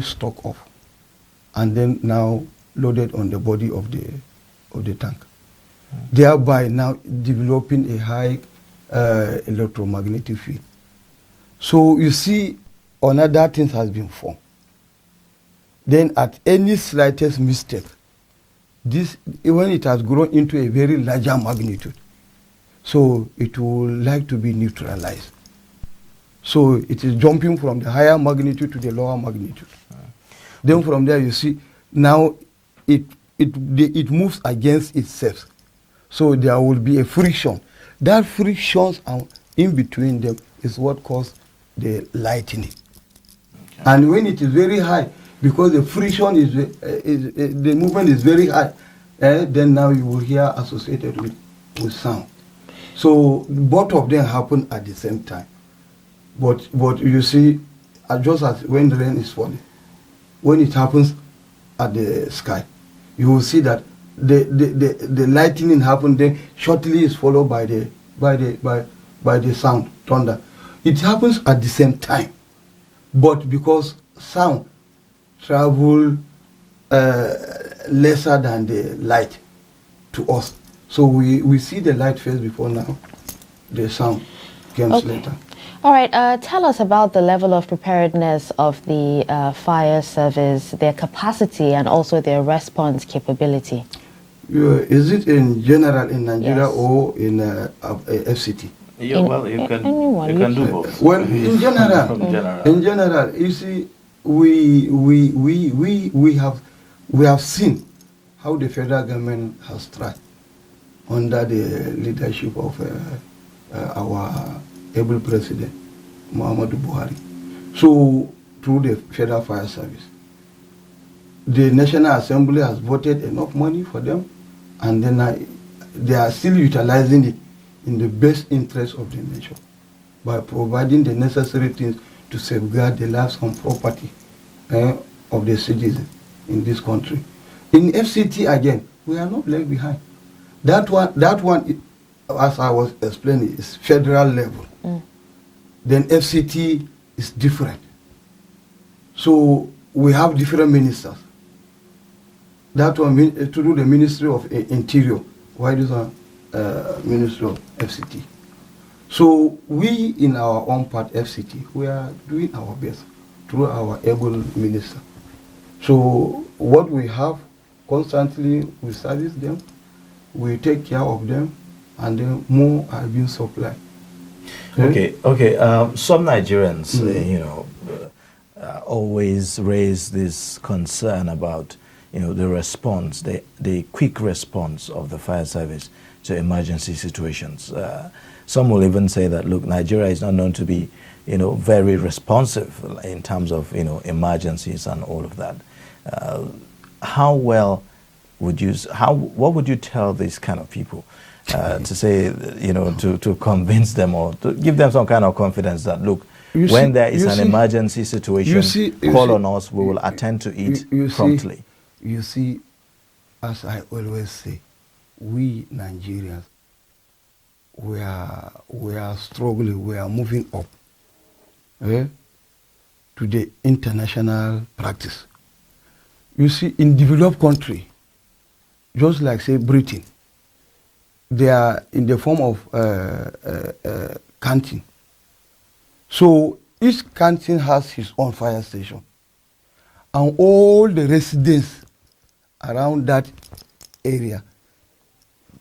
stuck off, and then now loaded on the body of the tank, thereby now developing a high electromagnetic field. So you see, another thing has been formed. Then at any slightest mistake, this, when it has grown into a very larger magnitude, so it will like to be neutralized. So it is jumping from the higher magnitude to the lower magnitude. Then from there you see, now it moves against itself. So there will be a friction. That friction in between them is what causes the lightning. Okay. And when it is very high, because the friction the movement is very high, then now you will hear associated with sound. So both of them happen at the same time. But you see, just as when the rain is falling, when it happens at the sky, you will see that the lightning happen, then shortly is followed by the sound, thunder. It happens at the same time, but because sound travel lesser than the light to us, so we see the light first before now the sound comes later. All right, tell us about the level of preparedness of the fire service, their capacity and also their response capability. Is it in general in Nigeria or in FCT? Yeah, well, you can do both. Well, in general, you see, we have seen how the federal government has tried under the leadership of our able president, Muhammadu Buhari. So, through the Federal Fire Service, the National Assembly has voted enough money for them, and then they are still utilizing it in the best interest of the nation by providing the necessary things to safeguard the lives and property of the citizens in this country. In FCT, again, we are not left behind. That one, as I was explaining, is federal level. Then FCT is different. So we have different ministers. That one through the Ministry of Interior. Why this one Ministry of FCT? So we in our own part FCT, we are doing our best through our able minister. So what we have constantly, we service them, we take care of them, and then more are being supplied. Okay. Some Nigerians, always raise this concern about, the response, the quick response of the fire service to emergency situations. Some will even say that, look, Nigeria is not known to be, very responsive in terms of, emergencies and all of that. How well would you, what would you tell these kind of people to say, to convince them or to give them some kind of confidence that, look, when there is an emergency situation, call on us, we will attend to it promptly. You see, as I always say, we Nigerians, we are struggling, we are moving up to the international practice. You see, in developed country, just like say Britain, they are in the form of canteen. So each canteen has his own fire station, and all the residents around that area,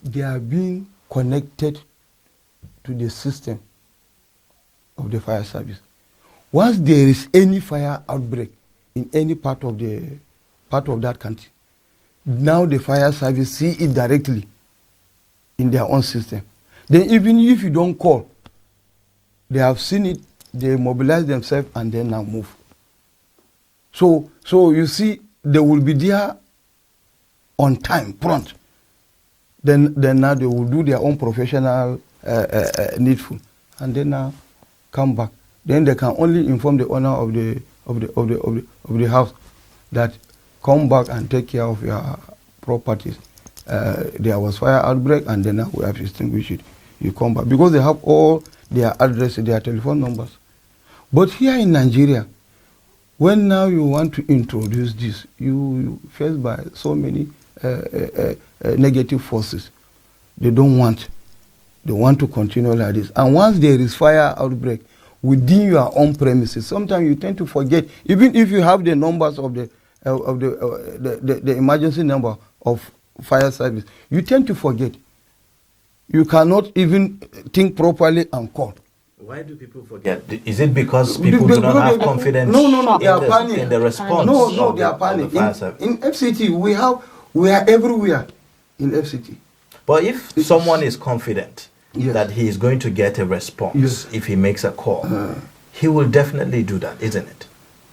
they are being connected to the system of the fire service. Once there is any fire outbreak in any part of that country, now the fire service see it directly in their own system. Then even if you don't call, they have seen it, they mobilize themselves and then now move. So you see, they will be there on time, prompt. Then now they will do their own professional needful, and then now come back. Then they can only inform the owner of the house that come back and take care of your properties. There was fire outbreak, and then now we have to extinguish it. You come back because they have all their addresses, their telephone numbers. But here in Nigeria, when now you want to introduce this, you faced by so many negative forces. They don't want. They want to continue like this. And once there is fire outbreak within your own premises, sometimes you tend to forget, even if you have the numbers of the emergency number of fire service, you tend to forget. You cannot even think properly and call. Why do people forget? Is it because people do not have confidence they are panic. In the response? No, they are panic. In FCT, we are everywhere in FCT. But if someone is confident that he is going to get a response if he makes a call, he will definitely do that, isn't it?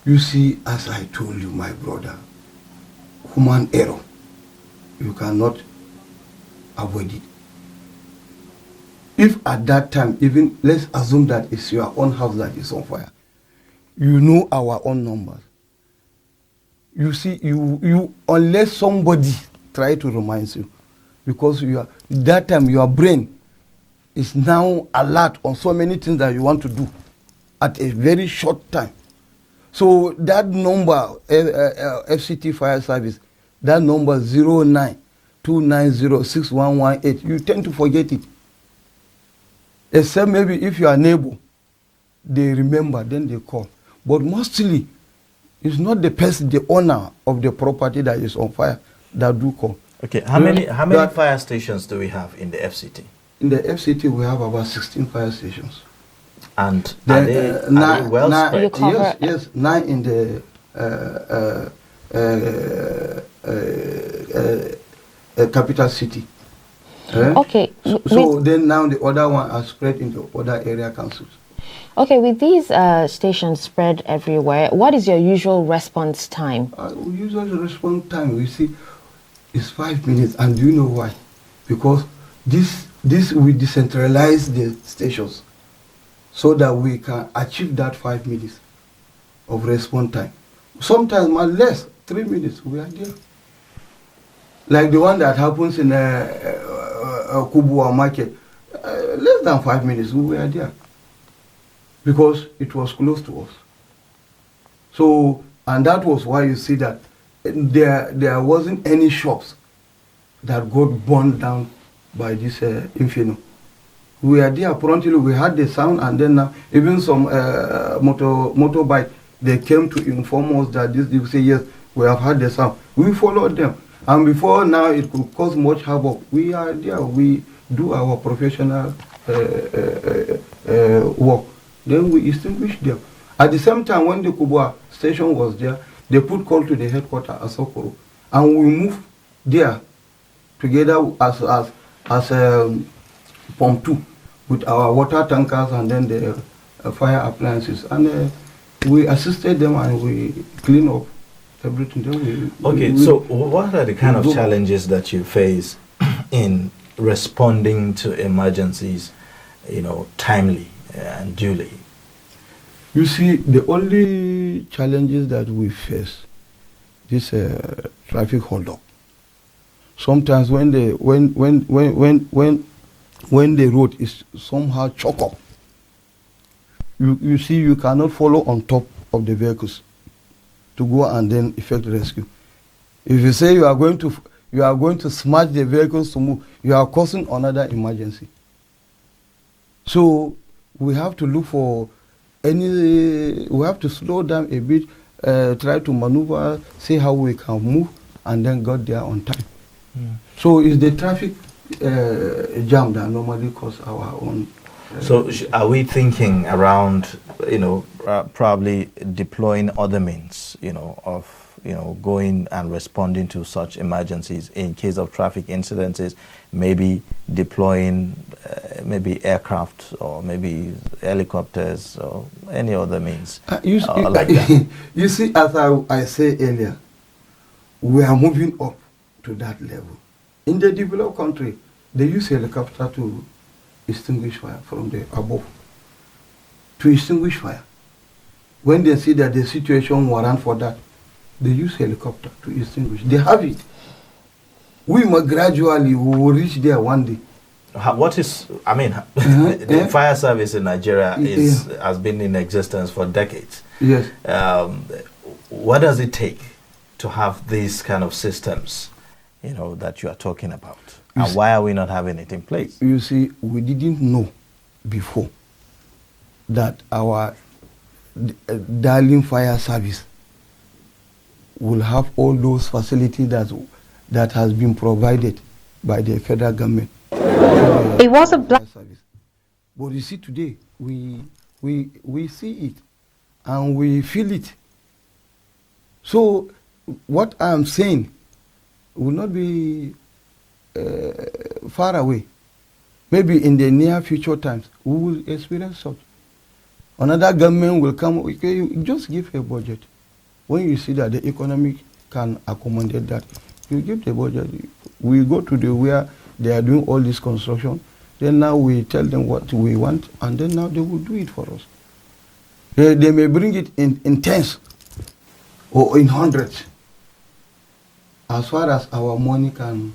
You see, as I told you, my brother, human error, you cannot avoid it. If at that time, even let's assume that it's your own house that is on fire, you know our own numbers. You see, you unless somebody try to remind you, because that time your brain is now alert on so many things that you want to do at a very short time. So that number, FCT Fire Service, that number 09-290-6118, you tend to forget it. Except maybe if you are neighbor, they remember, then they call. But mostly, it's not the person, the owner of the property that is on fire that do call. Okay, how many fire stations do we have in the FCT? In the FCT, we have about 16 fire stations. And are they well spread? Yes, 9 in the capital city. Okay. So then now the other one are spread into other area councils. Okay, with these stations spread everywhere, what is your usual response time? Usual response time, we see, is 5 minutes. And do you know why? Because this we decentralize the stations so that we can achieve that 5 minutes of response time. Sometimes less, 3 minutes, we are there. Like the one that happens in Kubwa market, less than 5 minutes, we were there. Because it was close to us. So, and that was why you see that there wasn't any shops that got burned down by this inferno. We were there promptly, we had the sound, and then even some motorbike, they came to inform us that this, they say, yes, we have had the sound. We followed them. And before now it could cause much havoc, we are there, we do our professional work. Then we extinguish them. At the same time, when the Kubwa station was there, they put call to the headquarters at Sokoro. And we moved there together as Pump 2 with our water tankers and then the fire appliances. And we assisted them and we clean up everything. Then So what are the kind of go- challenges that you face in responding to emergencies, timely and duly? You see, the only challenges that we face this traffic hold up. Sometimes when the road is somehow choke up, you see you cannot follow on top of the vehicles to go and then effect rescue. If you say you are going to smash the vehicles to move, you are causing another emergency. So we have to look for we have to slow down a bit, try to maneuver, see how we can move, and then get there on time. So it's the traffic jam that normally cause our own. So are we thinking around, probably deploying other means, of, going and responding to such emergencies in case of traffic incidences, maybe deploying maybe aircraft or maybe helicopters or any other means like that? You see, as I said earlier, we are moving up to that level. In the developed country, they use helicopter to extinguish fire from the above. To extinguish fire. When they see that the situation warrant for that, they use helicopter to extinguish. They have it. We must gradually we will reach there one day. The fire service in Nigeria has been in existence for decades. Yes. What does it take to have these kind of systems, that you are talking about? And why are we not having it in place? You see, we didn't know before that our darling fire service will have all those facilities that has been provided by the federal government. It was a black service. But you see, today we see it and we feel it. So what I'm saying will not be far away. Maybe in the near future times, we will experience such. Another government will come, okay, just give a budget. When you see that the economy can accommodate that, you give the budget. We go to where they are doing all this construction, then now we tell them what we want, and then now they will do it for us. They may bring it in tens or in hundreds, as far as our money can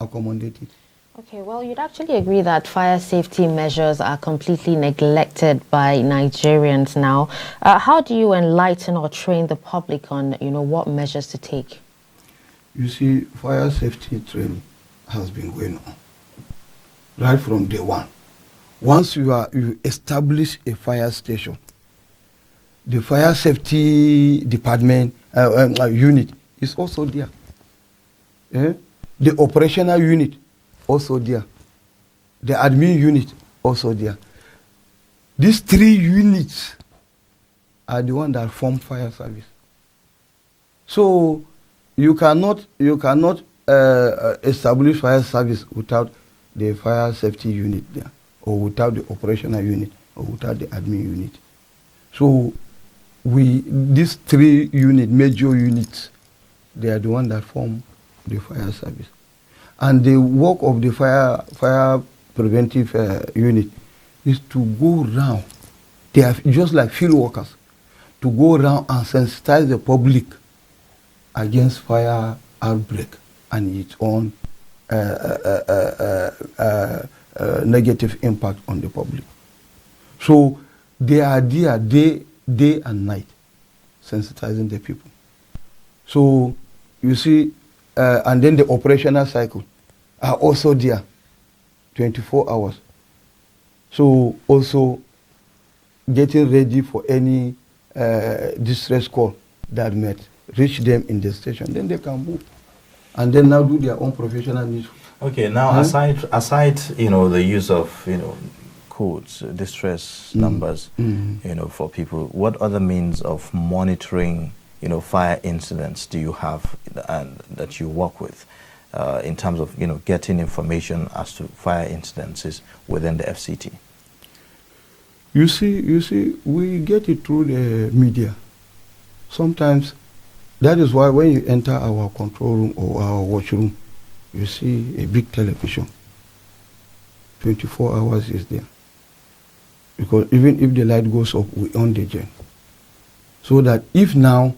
accommodate it. Okay, well, you'd actually agree that fire safety measures are completely neglected by Nigerians now. How do you enlighten or train the public on, what measures to take? You see, fire safety training has been going on right from day one. Once you establish a fire station, the fire safety department unit is also there. The operational unit also there. The admin unit also there. These three units are the ones that form fire service. So you cannot establish fire service without the fire safety unit there, or without the operational unit, or without the admin unit. So these three major units, they are the ones that form the fire service. And the work of the fire preventive unit is to go around. They are just like field workers, to go around and sensitize the public against fire outbreak and its own negative impact on the public. So they are there day and night, sensitizing the people. So you see, and then the operational cycle are also there, 24 hours. So also getting ready for any distress call that might reach them in the station, then they can move, and then now do their own professional needs. Okay, now aside the use of codes, distress numbers, for people, what other means of monitoring fire incidents do you have and that you work with in terms of getting information as to fire incidences within the FCT? You see, we get it through the media. Sometimes That is why when you enter our control room or our washroom, you see a big television. 24 hours is there. Because even if the light goes off, we on the gen. So that if now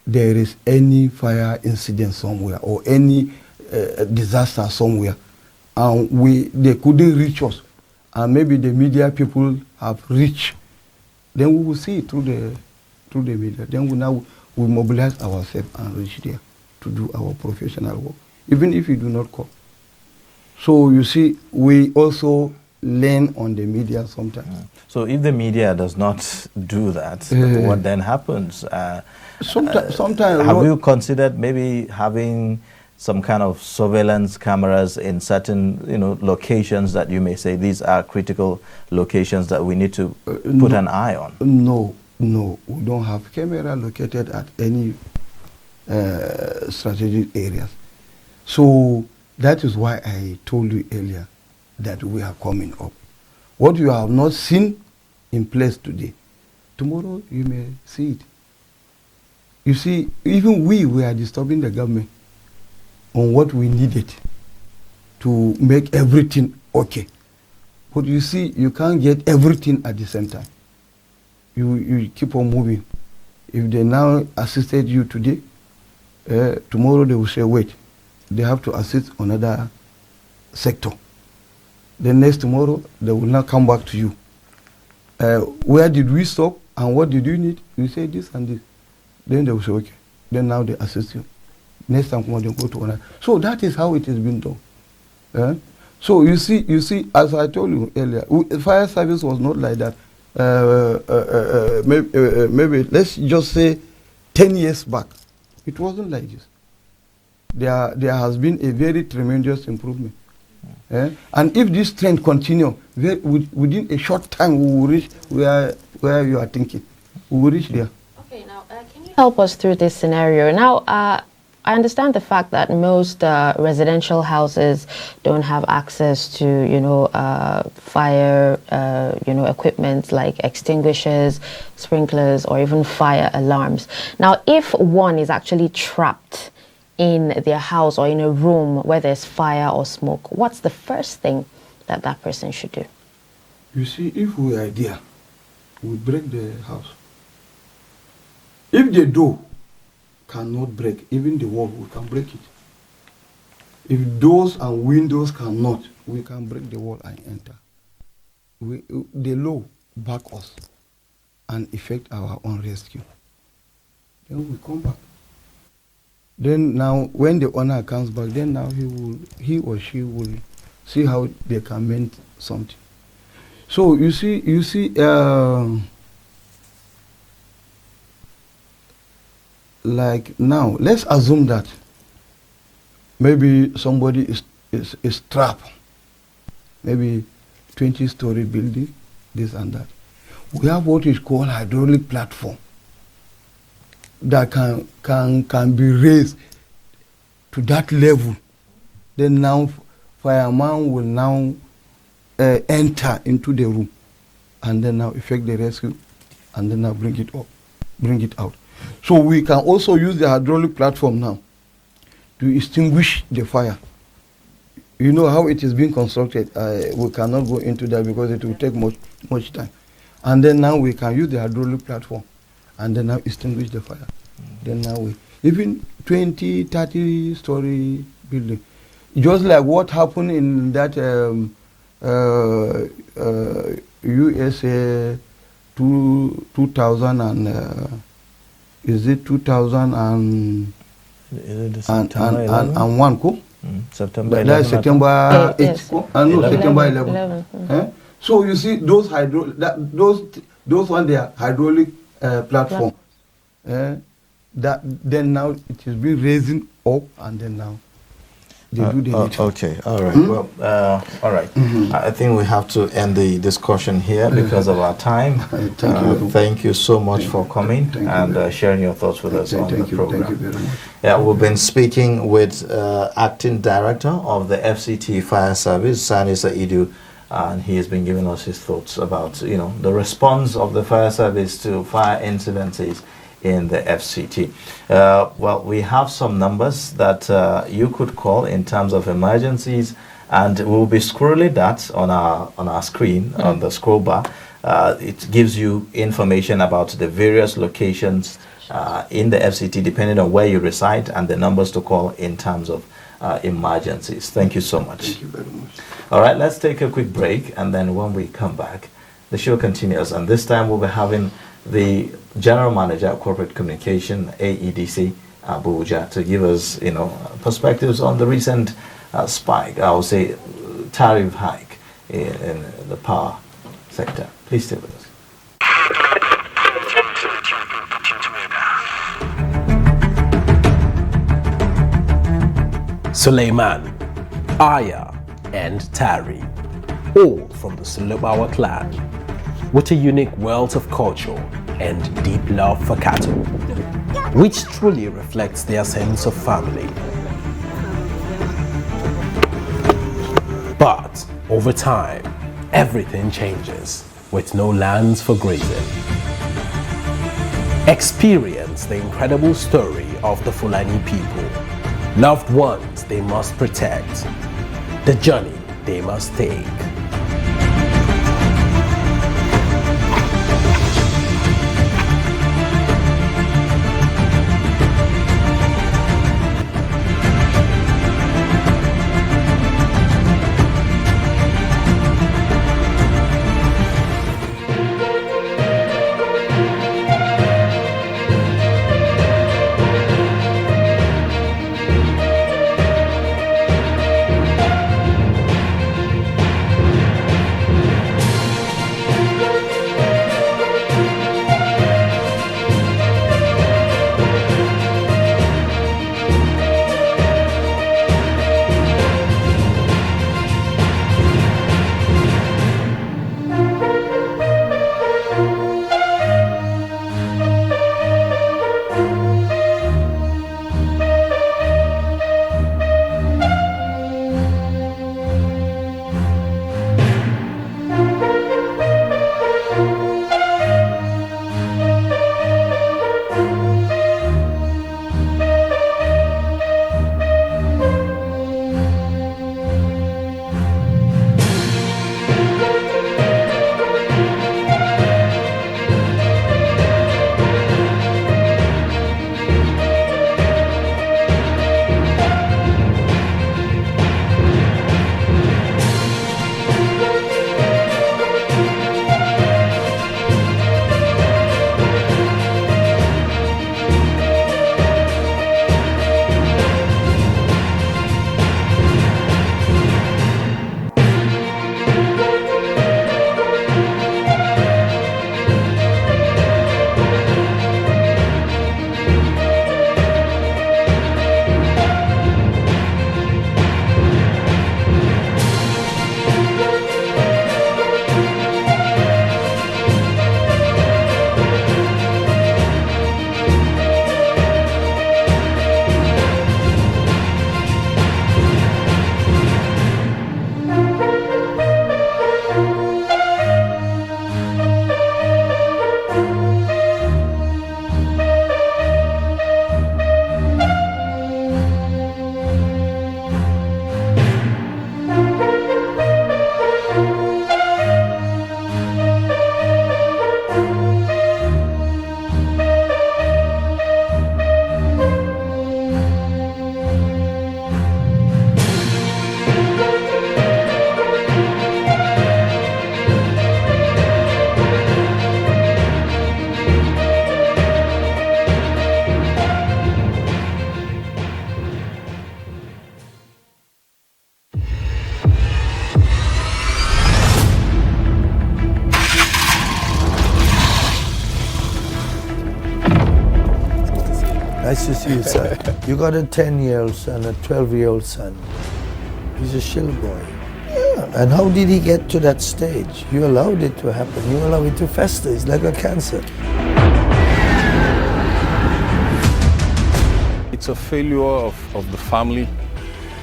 there is any fire incident somewhere or any disaster somewhere, and they couldn't reach us, and maybe the media people have reached, then we will see it through the media. Then we mobilize ourselves and reach there to do our professional work, even if you do not call. So you see, we also learn on the media sometimes. So if the media does not do that, what then happens? Sometimes have you considered maybe having some kind of surveillance cameras in certain locations that you may say these are critical locations that we need to put an eye on? No, we don't have camera located at any strategic areas. So that is why I told you earlier that we are coming up. What you have not seen in place today, tomorrow you may see it. You see, even we are disturbing the government on what we needed to make everything okay. But you see, you can't get everything at the same time. You keep on moving. If they now assisted you today, tomorrow they will say, wait, they have to assist another sector. Then next tomorrow, they will now come back to you. Where did we stop and what did you need? You say this and this. Then they will say, okay. Then now they assist you. Next time, they go to another. So that is how it has been done. So you see, as I told you earlier, fire service was not like that. Maybe let's just say 10 years back. It wasn't like this. There has been a very tremendous improvement. And if this trend continue, within a short time we will reach where you are thinking. We will reach there. Okay, now can you help us through this scenario? Now, I understand the fact that most residential houses don't have access to, fire, equipment like extinguishers, sprinklers, or even fire alarms. Now, if one is actually trapped in their house or in a room where there's fire or smoke, what's the first thing that person should do? You see, if we are there, we break the house. If the door cannot break, even the wall, we can break it. If doors and windows cannot, we can break the wall and enter. The law back us and effect our own rescue. Then we come back. Then now, when the owner comes back, then now he or she will see how they can mend something. So you see, like now, let's assume that maybe somebody is trapped, maybe 20-story building, this and that. We have what is called hydraulic platform that can be raised to that level. Then now fireman will now enter into the room and then now effect the rescue and then now bring it out. So we can also use the hydraulic platform now to extinguish the fire. You know how it is being constructed. We cannot go into that because it will take much time. And then now we can use the hydraulic platform and then now extinguish the fire. Then now even 20, 30-story building. Just like what happened in that USA 2000 and is it 2000 and one co? September 11. September 8. Yes. September 11. So you see those one they are hydraulic platform. Then now it is being raising up and then now they do the needful. Okay, all right. Well, all right. I think we have to end the discussion here because of our time. Thank you so much for coming and sharing your thoughts with us on the program. Thank you very much. Yeah, we've been speaking with Acting Director of the FCT Fire Service, Sani Saidu, and he has been giving us his thoughts about the response of the fire service to fire incidences in the FCT. Well, we have some numbers that you could call in terms of emergencies, and we'll be scrolling that on our screen, on the scroll bar. It gives you information about the various locations in the FCT, depending on where you reside, and the numbers to call in terms of emergencies. Thank you so much. Thank you very much. All right, let's take a quick break, and then when we come back, the show continues. And this time we'll be having the General Manager of Corporate Communication, AEDC, Abuja, to give us, perspectives on the recent spike, I would say tariff hike in the power sector. Please stay with us. Suleiman, Aya, and Tari, all from the Sulubawa clan, with a unique wealth of culture and deep love for cattle, which truly reflects their sense of family. But over time, everything changes, with no lands for grazing. Experience the incredible story of the Fulani people, loved ones they must protect, the journey they must take. Nice to see you, sir. You got a 10-year-old son, a 12-year-old son. He's a shill boy. Yeah. And how did he get to that stage? You allowed it to happen. You allow it to fester. It's like a cancer. It's a failure of the family,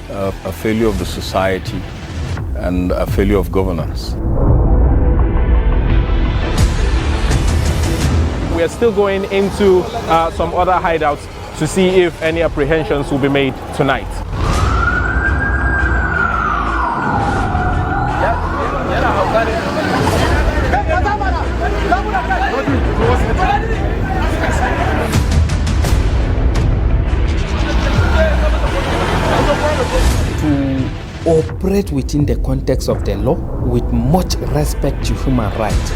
a failure of the society, and a failure of governance. we are still going into some other hideouts to see if any apprehensions will be made tonight. To operate within the context of the law with much respect to human rights.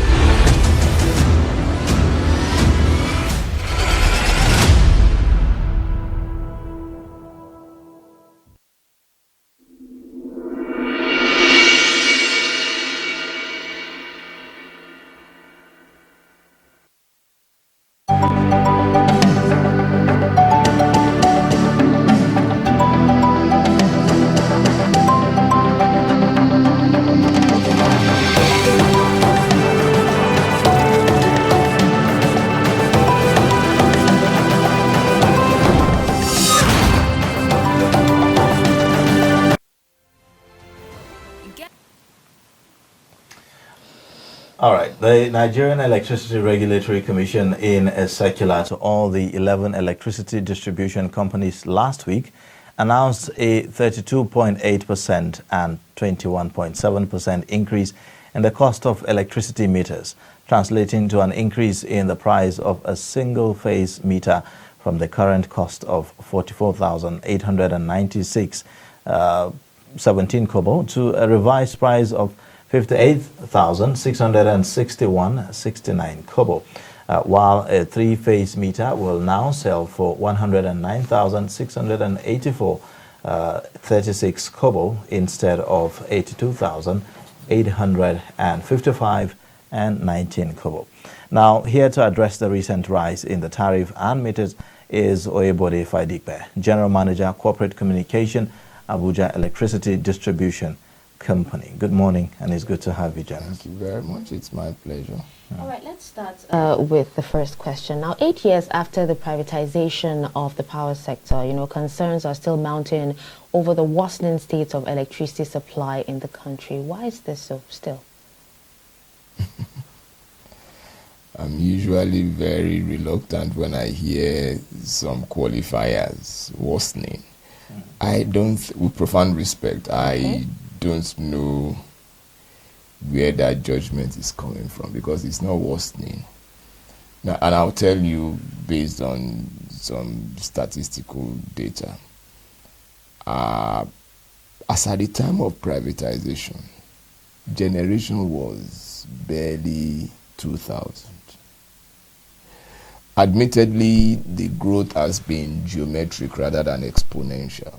All right. The Nigerian Electricity Regulatory Commission, in a circular to all the 11 electricity distribution companies last week, announced a 32.8% and 21.7% increase in the cost of electricity meters, translating to an increase in the price of a single-phase meter from the current cost of 44,896 17 kobo to a revised price of 58,661.69 kobo, while a three-phase meter will now sell for 109,684.36 kobo instead of 82,855.19 kobo. Now, here to address the recent rise in the tariff and meters is Oyebode Faidikpe, General Manager, Corporate Communication, Abuja Electricity Distribution Company. Good morning, and it's good to have you, General. Thank you very much. It's my pleasure. All right, let's start with the first question. Now, 8 years after the privatization of the power sector, concerns are still mounting over the worsening state of electricity supply in the country. Why is this so still? I'm usually very reluctant when I hear some qualifiers worsening. With profound respect, I don't know where that judgment is coming from, because it's not worsening. Now, and I'll tell you based on some statistical data. As at the time of privatization, generation was barely 2,000. Admittedly, the growth has been geometric rather than exponential.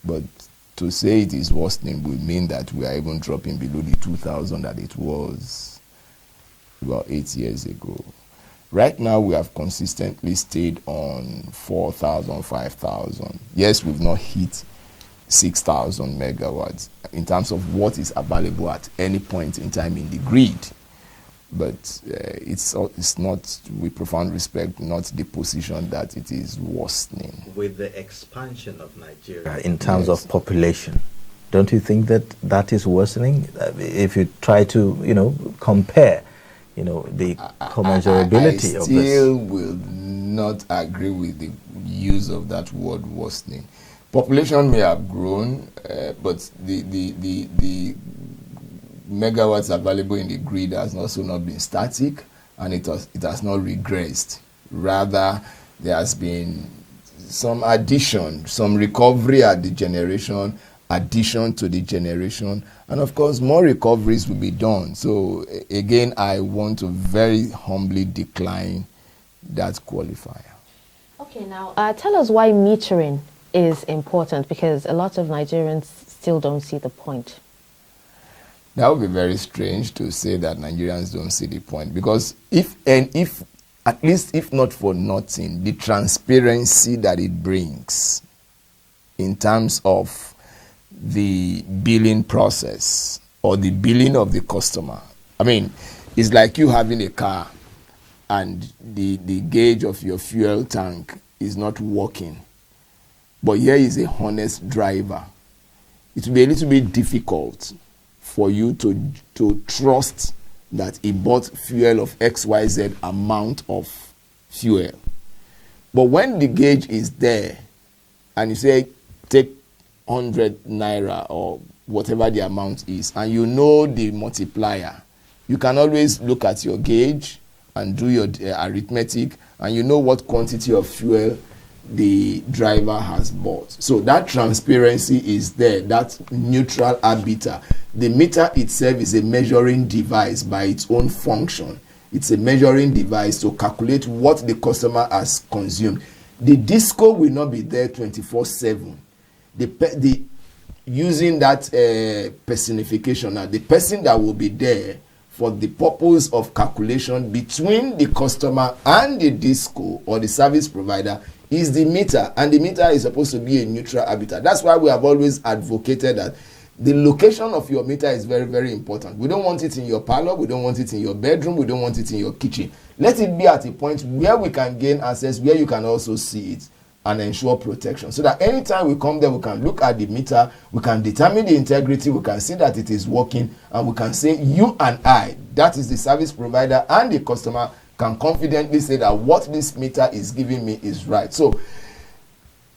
But to say it is worsening would mean that we are even dropping below the 2,000 that it was about 8 years ago. Right now, we have consistently stayed on 4,000, 5,000. Yes, we've not hit 6,000 megawatts in terms of what is available at any point in time in the grid. But it's not, with profound respect, not the position that it is worsening. With the expansion of Nigeria in terms of population, don't you think that is worsening? If you try to, compare, the commensurability of this. I still will not agree with the use of that word worsening. Population may have grown, but the megawatts available in the grid has also not been static, and it has not regressed. Rather, there has been some addition, some recovery at the generation, addition to the generation, and of course more recoveries will be done. So again, I want to very humbly decline that qualifier. Okay, now tell us why metering is important, because a lot of Nigerians still don't see the point. That would be very strange to say that Nigerians don't see the point, because if at least if not for nothing, the transparency that it brings in terms of the billing process or the billing of the customer. I mean, it's like you having a car and the gauge of your fuel tank is not working. But here is a honest driver. It will be a little bit difficult for you to trust that he bought fuel of XYZ amount of fuel. But when the gauge is there and you say take 100 naira or whatever the amount is, and you know the multiplier, you can always look at your gauge and do your arithmetic, and you know what quantity of fuel the driver has bought. So that transparency is there, that neutral arbiter. The meter itself is a measuring device by its own function. It's a measuring device to calculate what the customer has consumed. The disco will not be there 24/7. Using that personification, now the person that will be there for the purpose of calculation between the customer and the disco or the service provider is the meter, and the meter is supposed to be a neutral arbiter. That's why we have always advocated that the location of your meter is very, very important. We don't want it in your parlor, we don't want it in your bedroom, we don't want it in your kitchen. Let it be at a point where we can gain access, where you can also see it and ensure protection, so that anytime we come there, we can look at the meter, we can determine the integrity, we can see that it is working, and we can say you and I, that is the service provider and the customer, can confidently say that what this meter is giving me is right. So,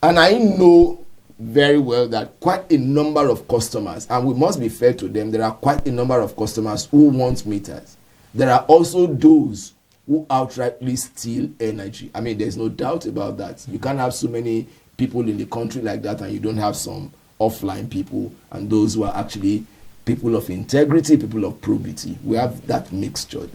and I know very well that quite a number of customers, and we must be fair to them, there are quite a number of customers who want meters. There are also those who outrightly steal energy. I mean, there's no doubt about that. You can't have so many people in the country like that and you don't have some offline people and those who are actually people of integrity, people of probity. We have that mixture.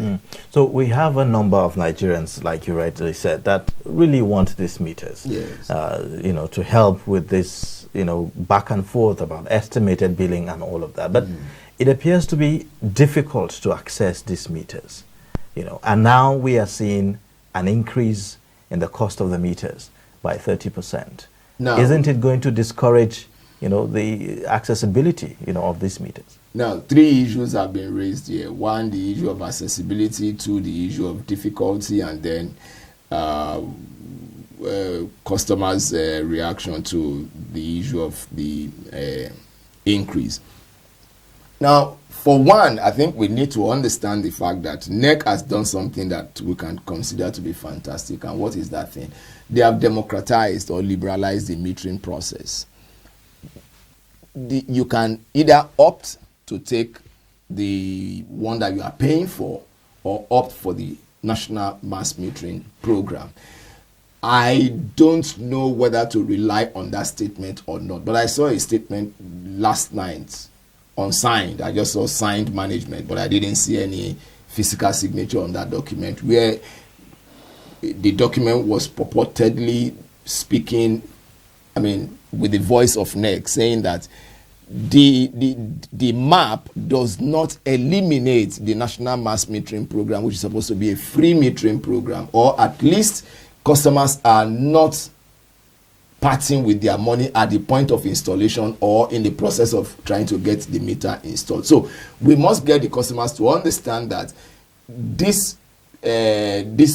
So we have a number of Nigerians, like you rightly said, that really want these meters, yes. To help with this, back and forth about estimated billing and all of that. But it appears to be difficult to access these meters, and now we are seeing an increase in the cost of the meters by 30%. Now, isn't it going to discourage, the accessibility, of these meters? Now, 3 issues have been raised here. One, the issue of accessibility. 2, the issue of difficulty, and then customers' reaction to the issue of the increase. Now, for one, I think we need to understand the fact that NEC has done something that we can consider to be fantastic. And what is that thing? They have democratized or liberalized the metering process. You can either opt to take the one that you are paying for or opt for the national mass metering program. I don't know whether to rely on that statement or not, but I saw a statement last night unsigned. I just saw signed management, but I didn't see any physical signature on that document, where the document was purportedly speaking, with the voice of NEC, saying that the map does not eliminate the national mass metering program, which is supposed to be a free metering program, or at least customers are not parting with their money at the point of installation or in the process of trying to get the meter installed. So we must get the customers to understand that this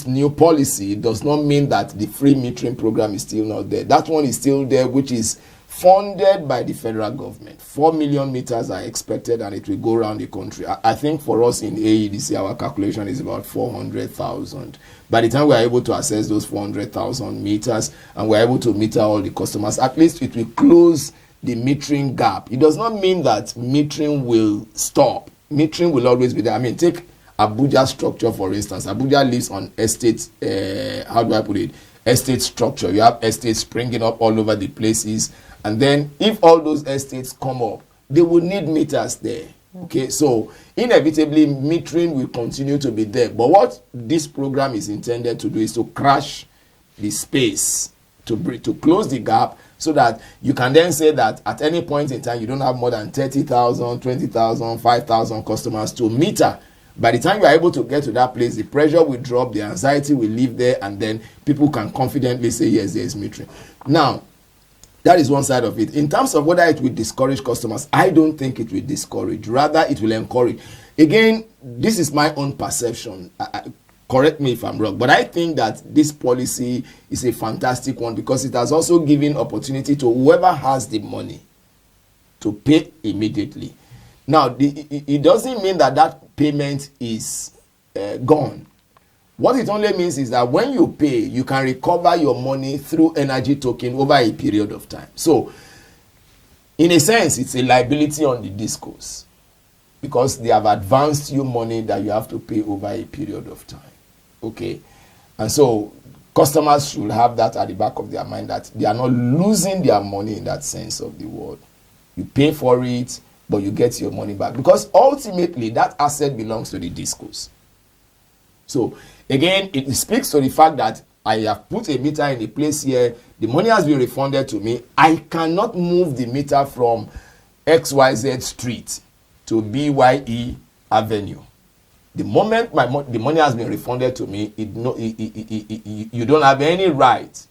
new policy does not mean that the free metering program is still not there. That one is still there, which is funded by the federal government. 4 million meters are expected, and it will go around the country. I think for us in AEDC, our calculation is about 400,000. By the time we are able to access those 400,000 meters and we are able to meter all the customers, at least it will close the metering gap. It does not mean that metering will stop. Metering will always be there. Take Abuja structure, for instance. Abuja lives on estate, estate structure. You have estates springing up all over the places. And then if all those estates come up, they will need meters there. Okay, so inevitably metering will continue to be there. But what this program is intended to do is to crash the space, to close the gap, so that you can then say that at any point in time you don't have more than 30,000, 20,000, 5,000 customers to meter. By the time you are able to get to that place, the pressure will drop, the anxiety will leave there, and then people can confidently say, yes, there is metering. Now, that is one side of it. In terms of whether it will discourage customers, I don't think it will discourage. Rather, it will encourage. Again, this is my own perception. Correct me if I'm wrong, but I think that this policy is a fantastic one because it has also given opportunity to whoever has the money to pay immediately. Now, it doesn't mean that payment is gone. What it only means is that when you pay, you can recover your money through energy token over a period of time. So, in a sense, it's a liability on the discos because they have advanced you money that you have to pay over a period of time. Okay? And so, customers should have that at the back of their mind that they are not losing their money in that sense of the word. You pay for it, but you get your money back because ultimately that asset belongs to the discos. So, again, it speaks to the fact that I have put a meter in a place here. The money has been refunded to me. I cannot move the meter from XYZ Street to BYE Avenue. The moment the money has been refunded to me, you don't have any right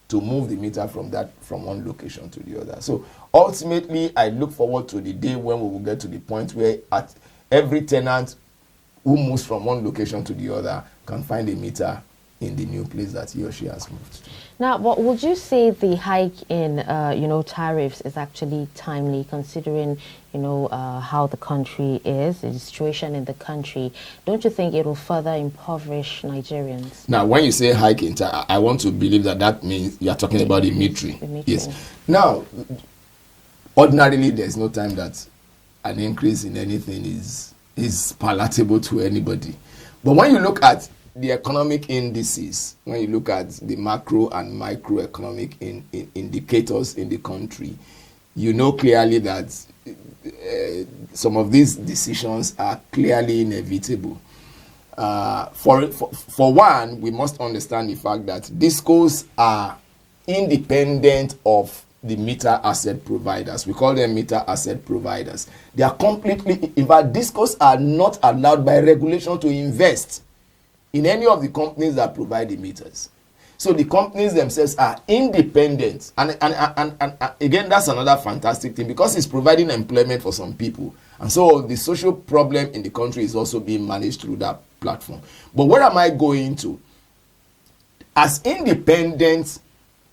to move the meter from one location to the other. So ultimately, I look forward to the day when we will get to the point where at every tenant who moves from one location to the other can find a meter in the new place that he or she has moved to. Now, what would you say the hike in, tariffs is actually timely, considering, how the country is, the situation in the country? Don't you think it will further impoverish Nigerians? Now, when you say hike in tariff, I want to believe that means you are talking about the metering. Yes. Now, ordinarily, there's no time that an increase in anything is palatable to anybody. But when you look at the economic indices, when you look at the macro and microeconomic indicators in the country, you know clearly that some of these decisions are clearly inevitable. For one, we must understand the fact that discos are independent of the meter asset providers. We call them meter asset providers. They are completely, in fact, discos are not allowed by regulation to invest in any of the companies that provide the meters. So the companies themselves are independent. And again, that's another fantastic thing because it's providing employment for some people. And so the social problem in the country is also being managed through that platform. But where am I going to? As independent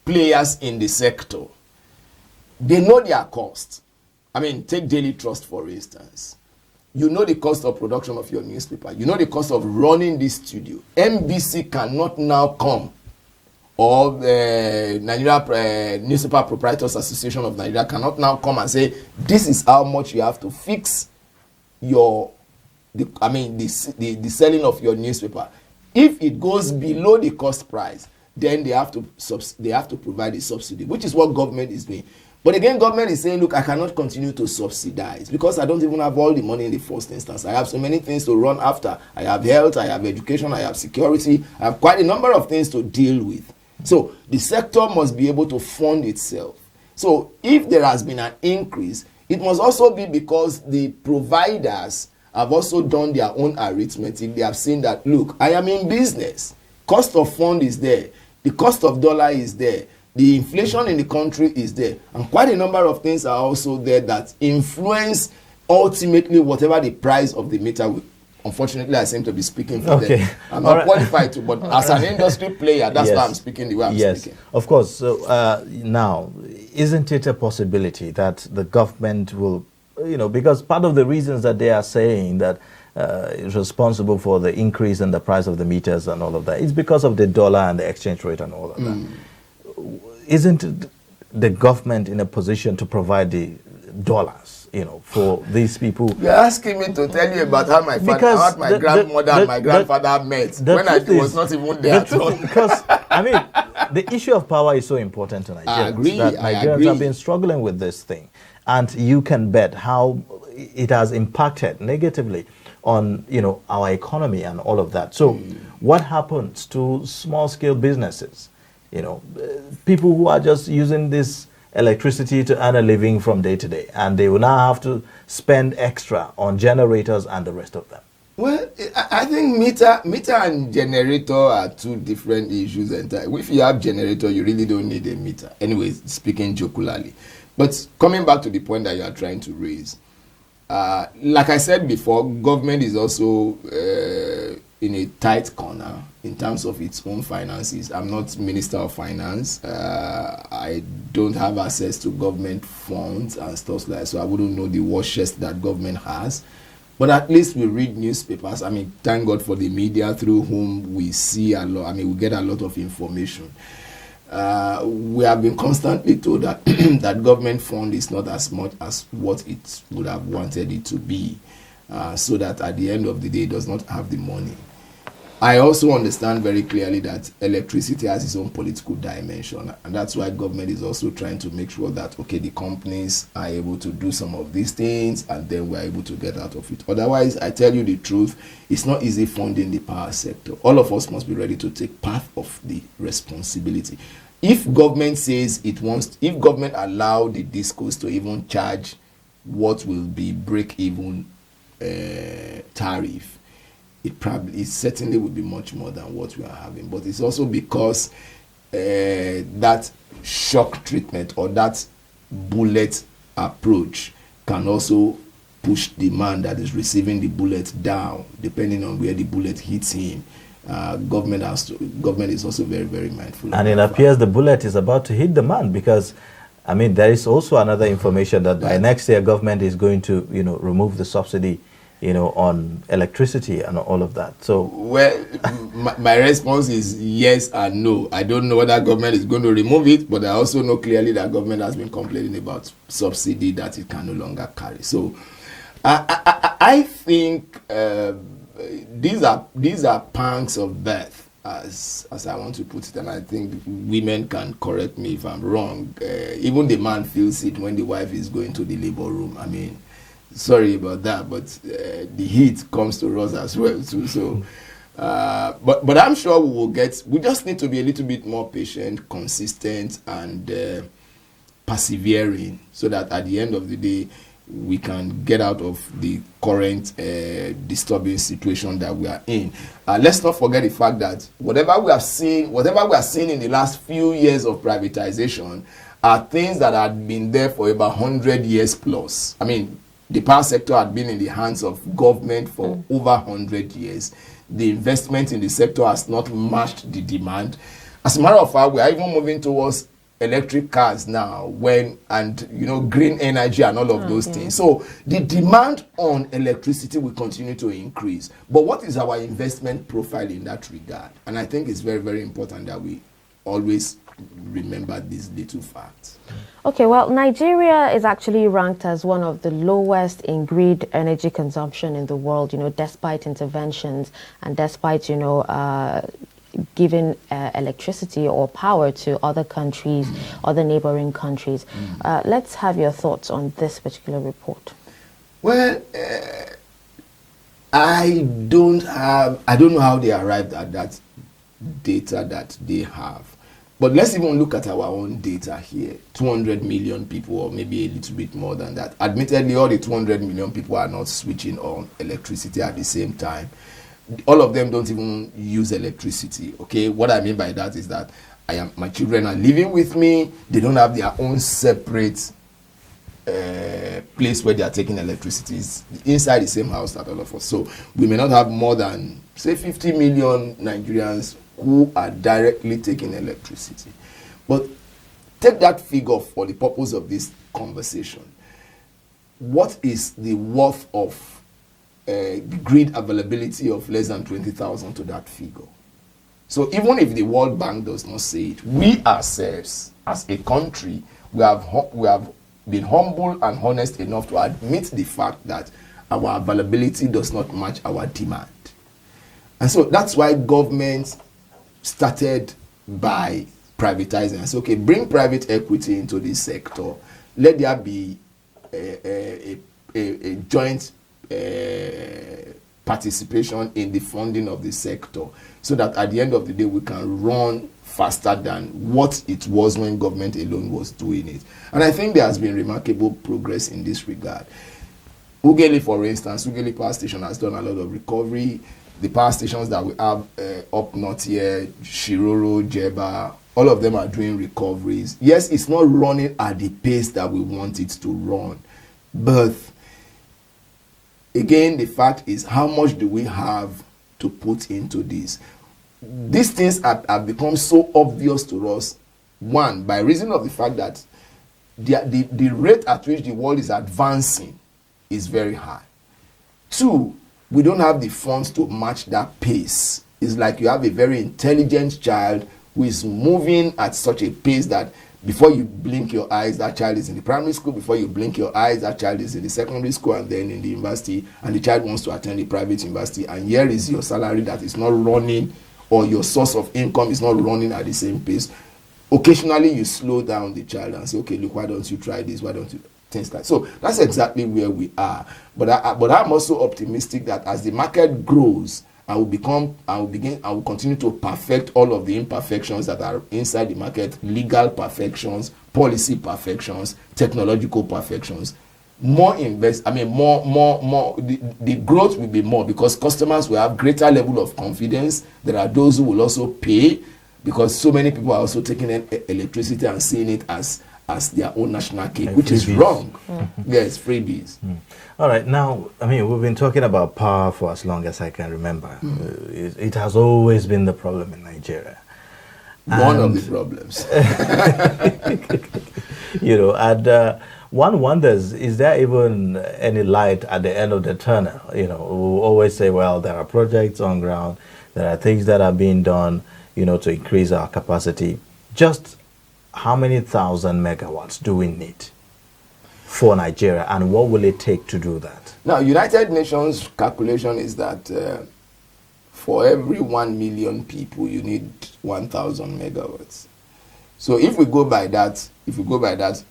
players in the sector, they know their cost. I mean, take Daily Trust, for instance. You know the cost of production of your newspaper. You know the cost of running this studio. MBC cannot now come, or the Nigeria Newspaper Proprietors Association of Nigeria cannot now come and say, this is how much you have to fix the selling of your newspaper. If it goes below the cost price, then they have to provide a subsidy, which is what government is doing. But again, government is saying, look, I cannot continue to subsidize because I don't even have all the money in the first instance. I have so many things to run after. I have health, I have education, I have security. I have quite a number of things to deal with. So the sector must be able to fund itself. So if there has been an increase, it must also be because the providers have also done their own arithmetic. They have seen that, look, I am in business. Cost of fund is there. The cost of dollar is there. The inflation in the country is there. And quite a number of things are also there that influence ultimately whatever the price of the meter will. Unfortunately, I seem to be speaking for them. I'm not qualified to, but as an industry player, that's why I'm speaking the way I'm speaking. Of course. So now, isn't it a possibility that the government will, because part of the reasons that they are saying that is responsible for the increase in the price of the meters and all of that is because of the dollar and the exchange rate and all of that. Isn't the government in a position to provide the dollars, for these people? You're asking me to tell you about how my grandmother and my grandfather met when I was not even there at all. Because, the issue of power is so important to Nigerians. I agree. That Nigerians have been struggling with this thing. And you can bet how it has impacted negatively on, our economy and all of that. So what happens to small-scale businesses? People who are just using this electricity to earn a living from day to day, and they will now have to spend extra on generators and the rest of them. Well, I think meter and generator are two different issues entirely. If you have generator, you really don't need a meter. Anyway, speaking jocularly. But coming back to the point that you are trying to raise, like I said before, government is also in a tight corner in terms of its own finances. I'm not Minister of Finance. I don't have access to government funds and stuff like that, so I wouldn't know the war chest that government has. But at least we read newspapers. I mean, thank God for the media through whom we see a lot. I mean, we get a lot of information. We have been constantly told that that government fund is not as much as what it would have wanted it to be, so that at the end of the day, it does not have the money. I also understand very clearly that electricity has its own political dimension, and that's why government is also trying to make sure that, okay, the companies are able to do some of these things, and then we're able to get out of it. Otherwise, I tell you the truth, it's not easy funding the power sector. All of us must be ready to take part of the responsibility. If government says it wants, if government allow the discos to even charge what will be break-even tariff, it certainly would be much more than what we are having. But it's also because that shock treatment or that bullet approach can also push the man that is receiving the bullet down, depending on where the bullet hits him. Government is also very, very mindful. And it appears the bullet is about to hit the man, because I mean, there is also another information that by next year government is going to, remove the subsidy, on electricity and all of that. So, well, my response is yes and no. I don't know whether government is going to remove it, but I also know clearly that government has been complaining about subsidy that it can no longer carry. So, I think these are pangs of death, as I want to put it, and I think women can correct me if I'm wrong. Even the man feels it when the wife is going to the labor room. I mean, sorry about that, but the heat comes to us as well too. So, but I'm sure we will get. We just need to be a little bit more patient, consistent, and persevering, so that at the end of the day, we can get out of the current disturbing situation that we are in. Let's not forget the fact that whatever we are seeing in the last few years of privatization are things that had been there for about 100 years plus. I mean, the power sector had been in the hands of government for over 100 years. The investment in the sector has not matched the demand. As a matter of fact, we are even moving towards electric cars now, and green energy and all of those things. So the demand on electricity will continue to increase. But what is our investment profile in that regard? And I think it's very, very important that we always remember these little facts. Okay, well, Nigeria is actually ranked as one of the lowest in grid energy consumption in the world, despite interventions and despite, giving electricity or power to other countries, other neighboring countries. Let's have your thoughts on this particular report. Well, I don't know how they arrived at that data that they have. But let's even look at our own data here. 200 million people, or maybe a little bit more than that. Admittedly, all the 200 million people are not switching on electricity at the same time. All of them don't even use electricity. Okay, what I mean by that is that my children are living with me. They don't have their own separate place where they are taking electricity. It's inside the same house that all of us. So we may not have more than, say, 50 million Nigerians who are directly taking electricity. But take that figure for the purpose of this conversation. What is the worth of the grid availability of less than 20,000 to that figure? So even if the World Bank does not say it, we ourselves as a country, we have been humble and honest enough to admit the fact that our availability does not match our demand. And so that's why government started by privatizing. And so, okay, bring private equity into this sector. Let there be a joint participation in the funding of the sector, so that at the end of the day we can run faster than what it was when government alone was doing it. And I think there has been remarkable progress in this regard. Ughelli, for instance, Ughelli Power Station has done a lot of recovery. The power stations that we have up north here, Shiroro, Jeba, all of them are doing recoveries. Yes, it's not running at the pace that we want it to run, but again, the fact is, how much do we have to put into this? These things have become so obvious to us, one, by reason of the fact that the rate at which the world is advancing is very high. Two, we don't have the funds to match that pace. It's like you have a very intelligent child who is moving at such a pace that before you blink your eyes, that child is in the primary school. Before you blink your eyes, that child is in the secondary school and then in the university. And the child wants to attend a private university. And here is your salary that is not running, or your source of income is not running at the same pace. Occasionally, you slow down the child and say, okay, look, why don't you try this? Why don't you? Things like so. That's exactly where we are. But I'm also optimistic that as the market grows, I will continue to perfect all of the imperfections that are inside the market: legal perfections, policy perfections, technological perfections. More the growth will be more because customers will have greater level of confidence. There are those who will also pay because so many people are also taking electricity and seeing it as their own national cake, which is wrong. Yes, freebies. All right, now, I mean, we've been talking about power for as long as I can remember. It has always been the problem in Nigeria. One of the problems. And one wonders, is there even any light at the end of the tunnel? We always say, well, there are projects on ground, there are things that are being done, to increase our capacity. Just how many thousand megawatts do we need for Nigeria, and what will it take to do that? Now, United Nations calculation is that for every 1 million people, you need 1,000 megawatts. So if we go by that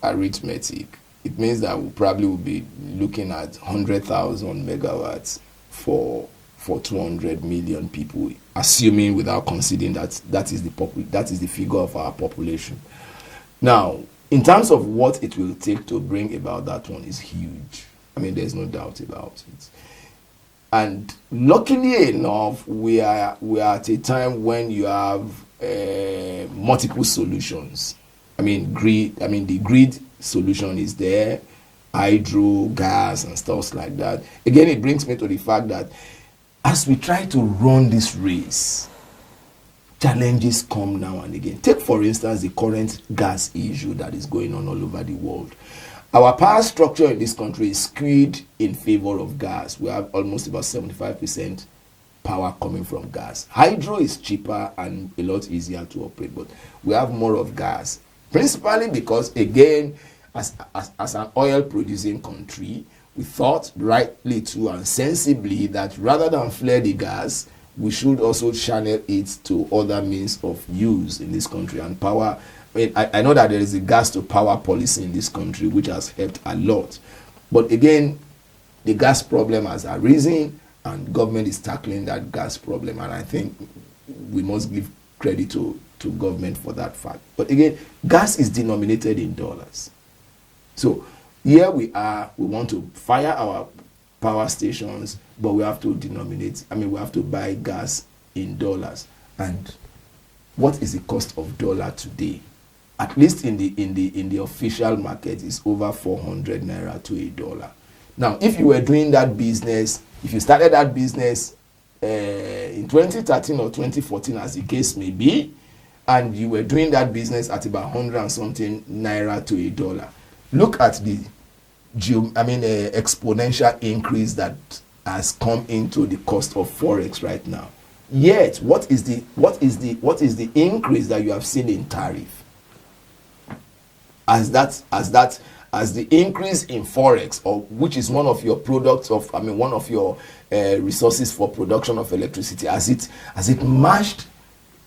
arithmetic, it means that we probably will be looking at 100,000 megawatts for 200 million people, assuming without considering that is the figure of our population. Now, in terms of what it will take to bring about that one is huge. I mean, there's no doubt about it. And luckily enough, we are at a time when you have multiple solutions. The grid solution is there, hydro, gas, and stuff like that. Again, it brings me to the fact that as we try to run this race, challenges come now and again. Take, for instance, the current gas issue that is going on all over the world. Our power structure in this country is skewed in favor of gas. We have almost about 75% power coming from gas. Hydro is cheaper and a lot easier to operate, but we have more of gas. Principally because, again, as an oil-producing country, we thought rightly too and sensibly that rather than flare the gas, we should also channel it to other means of use in this country. And power, I know that there is a gas to power policy in this country which has helped a lot. But again, the gas problem has arisen and government is tackling that gas problem. And I think we must give credit to government for that fact. But again, gas is denominated in dollars. So here we are, we want to fire our power stations, but we have to we have to buy gas in dollars. And what is the cost of dollar today? At least in the official market, is over 400 naira to $1. Now, if you were doing that business, if you started that business in 2013 or 2014, as the case may be, and you were doing that business at about 100 and something naira to $1, look at the exponential increase that has come into the cost of forex right now. Yet, what is the increase that you have seen in tariff? As the increase in forex, or which is one of your products one of your resources for production of electricity, as it matched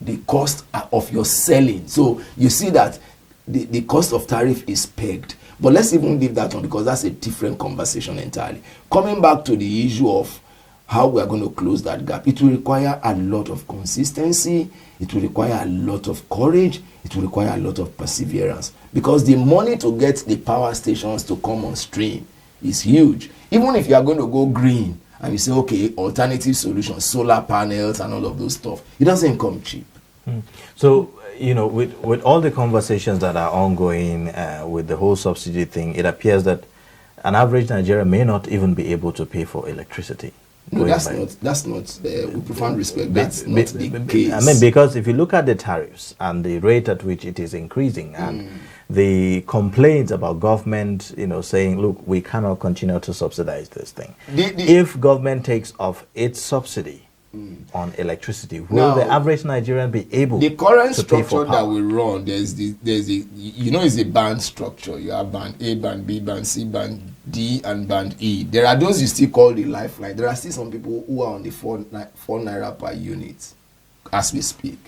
the cost of your selling. So you see that the cost of tariff is pegged. But let's even leave that one because that's a different conversation entirely. Coming back to the issue of how we are going to close that gap, it will require a lot of consistency, it will require a lot of courage, it will require a lot of perseverance, because the money to get the power stations to come on stream is huge. Even if you are going to go green and you say, okay, alternative solutions, solar panels and all of those stuff, it doesn't come cheap. So, with all the conversations that are ongoing with the whole subsidy thing, it appears that an average Nigerian may not even be able to pay for electricity. No, that's not, with profound respect, that's not the case. Because if you look at the tariffs and the rate at which it is increasing, and the complaints about government, saying, look, we cannot continue to subsidize this thing. If government takes off its subsidy on electricity, will the average Nigerian be able the current to pay structure for power? that we run? There's a band structure. You have band A, band B, band C, band D, and band E. There are those you still call the lifeline. There are still some people who are on the 4 naira per unit as we speak.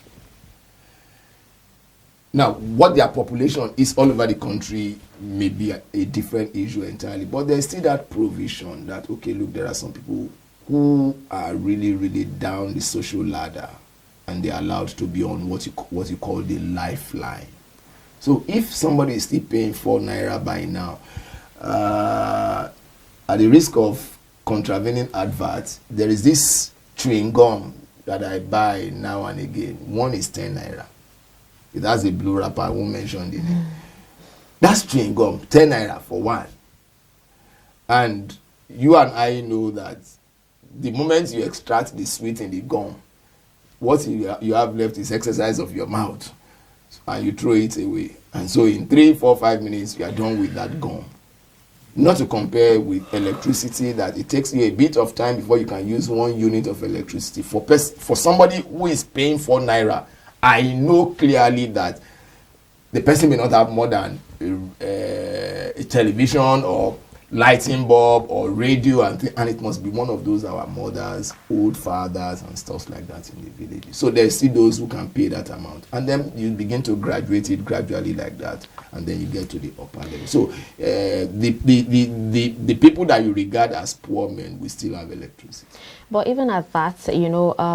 Now, what their population is all over the country may be a different issue entirely, but there's still that provision that, okay, look, there are some people who are really, really down the social ladder, and they're allowed to be on what you call the lifeline. So if somebody is still paying 4 naira by now, at the risk of contravening adverts, there is this chewing gum that I buy now and again. One is 10 naira. It has a blue wrapper, I won't mention the name. That's chewing gum, 10 naira for one. And you and I know that the moment you extract the sweet in the gum, what you have left is exercise of your mouth, and you throw it away. And so in 3, 4, 5 minutes, you are done with that gum. Not to compare with electricity, that it takes you a bit of time before you can use 1 unit of electricity. For somebody who is paying 4 naira, I know clearly that the person may not have more than a television or lighting bulb or radio, and it must be one of those our mothers, old fathers, and stuff like that in the village. So there's still those who can pay that amount, and then you begin to graduate it gradually like that, and then you get to the upper level. So the people that you regard as poor men will still have electricity. But even at that,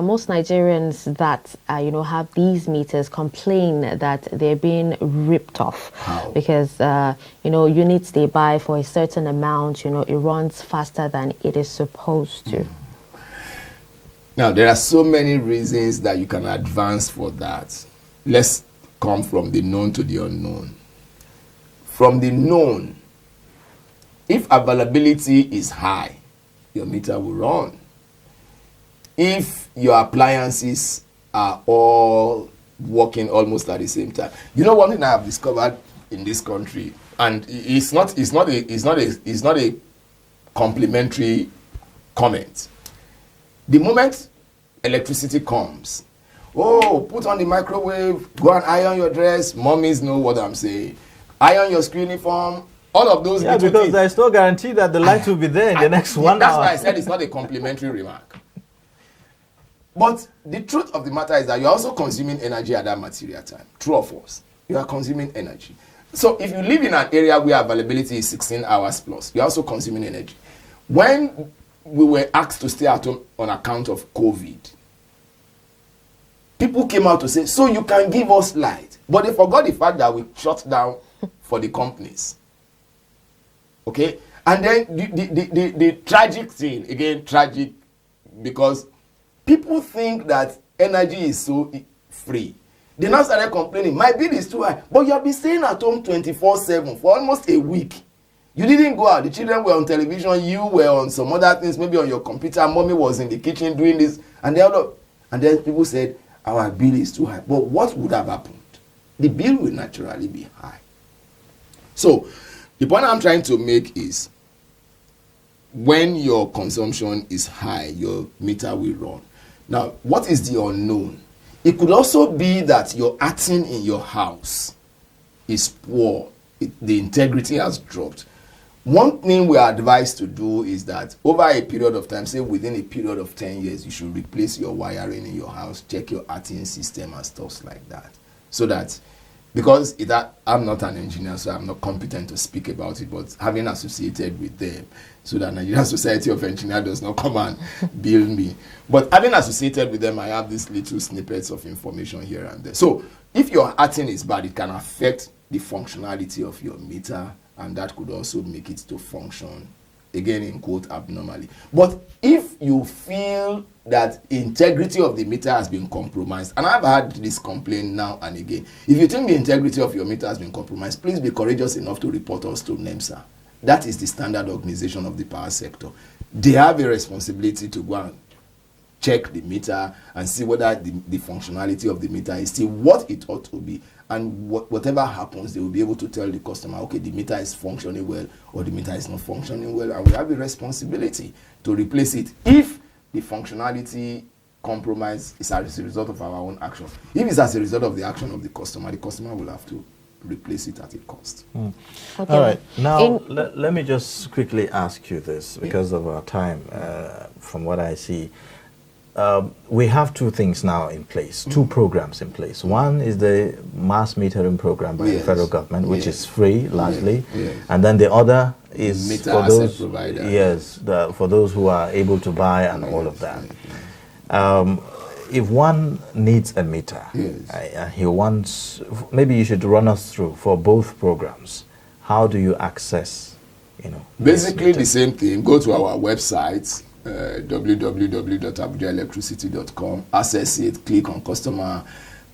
most Nigerians that, have these meters complain that they're being ripped off. How? Because, units they buy for a certain amount, it runs faster than it is supposed to. Now, there are so many reasons that you can advance for that. Let's come from the known to the unknown. From the known, if availability is high, your meter will run. If your appliances are all working almost at the same time. You know, one thing I have discovered in this country, and it's not a complimentary comment. The moment electricity comes, oh, put on the microwave, go and iron your dress. Mummies know what I'm saying. Iron your school uniform. All of those. Yeah, because there's no guarantee that the light will be there in the next 1 hour. That's why I said it's not a complimentary remark. But the truth of the matter is that you're also consuming energy at that material time. True or false? You are consuming energy. So if you live in an area where availability is 16 hours plus, you're also consuming energy. When we were asked to stay at home on account of COVID, people came out to say, so you can give us light. But they forgot the fact that we shut down for the companies. Okay? And then the tragic thing, again, tragic, because people think that energy is so free. They now started complaining, my bill is too high. But you have been staying at home 24/7 for almost a week. You didn't go out. The children were on television. You were on some other things, maybe on your computer. Mommy was in the kitchen doing this. And then people said, our bill is too high. But what would have happened? The bill will naturally be high. So the point I'm trying to make is, when your consumption is high, your meter will run. Now, what is the unknown? It could also be that your earthing in your house is poor. The integrity has dropped. One thing we are advised to do is that over a period of time, say within a period of 10 years, you should replace your wiring in your house, check your earthing system and stuff like that. So that, because I'm not an engineer, so I'm not competent to speak about it, but having associated with them, so that Nigerian Society of Engineers does not come and bill me. But having associated with them, I have these little snippets of information here and there. So if your earthing is bad, it can affect the functionality of your meter, and that could also make it to function, again in quote, abnormally. But if you feel that integrity of the meter has been compromised, and I've had this complaint now and again, if you think the integrity of your meter has been compromised, please be courageous enough to report us to NEMSA. That is the standard organization of the power sector. They have a responsibility to go and check the meter and see whether the functionality of the meter is still what it ought to be. And whatever happens, they will be able to tell the customer, okay, the meter is functioning well or the meter is not functioning well, and we have a responsibility to replace it if the functionality compromise is as a result of our own action. If it's as a result of the action of the customer will have to replace it at a cost. Okay. All right. Now, let me just quickly ask you this because of our time. From what I see, we have two things now in place, two programs in place. One is the mass metering program by the federal government, which is free largely, and then the other is meter for those for those who are able to buy and all of that. If one needs a meter, he wants, maybe you should run us through for both programs. How do you access, basically the same thing. Go to our website, www.abujaelectricity.com, access it, click on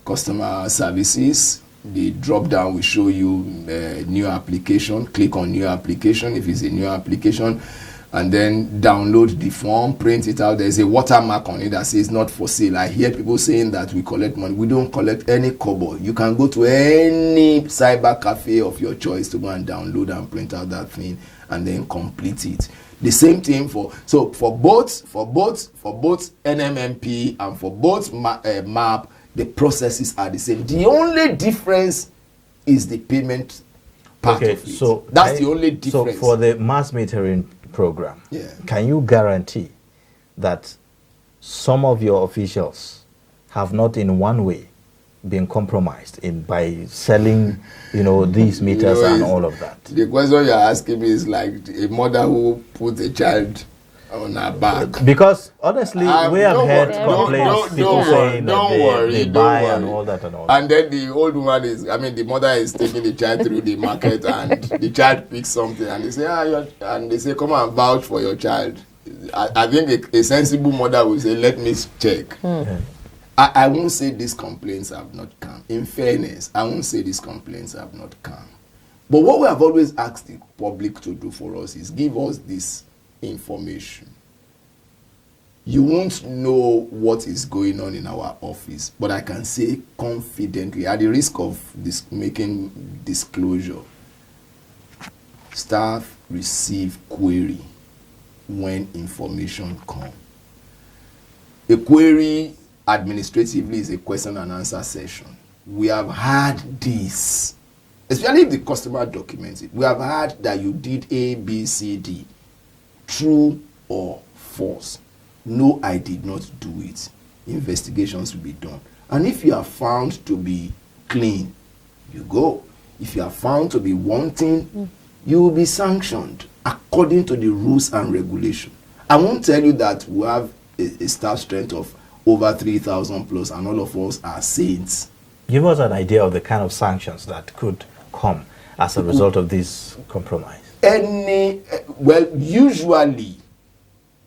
customer services. The drop down will show you new application. Click on new application if it's a new application, and then download the form, print it out. There's a watermark on it that says not for sale. I hear people saying that we collect money. We don't collect any kobo. You can go to any cyber cafe of your choice to go and download and print out that thing and then complete it. The same thing for both NMMP and for both MAP, the processes are the same. The only difference is the payment part of it. So that's the only difference. So for the mass metering program, can you guarantee that some of your officials have not in one way been compromised by selling, these meters and all of that? The question you're asking me is like a mother who put a child on her back. Because honestly, we have heard complaints, people saying that they buy and all that and all that. And then the old woman the mother is taking the child through the market and the child picks something and they say, and they say, come and vouch for your child. I think a sensible mother will say, let me check. I won't say these complaints have not come. In fairness, I won't say these complaints have not come. But what we have always asked the public to do for us is give us this information. You won't know what is going on in our office, but I can say confidently, at the risk of making disclosure, staff receive query when information comes. A query administratively is a question and answer session. We have had this, especially if the customer documents it. We have had that you did A, B, C, D. True or false? No, I did not do it. Investigations will be done. And if you are found to be clean, you go. If you are found to be wanting, you will be sanctioned according to the rules and regulation. I won't tell you that we have a staff strength of over 3,000 plus and all of us are saints. Give us an idea of the kind of sanctions that could come as a result of this compromise. Usually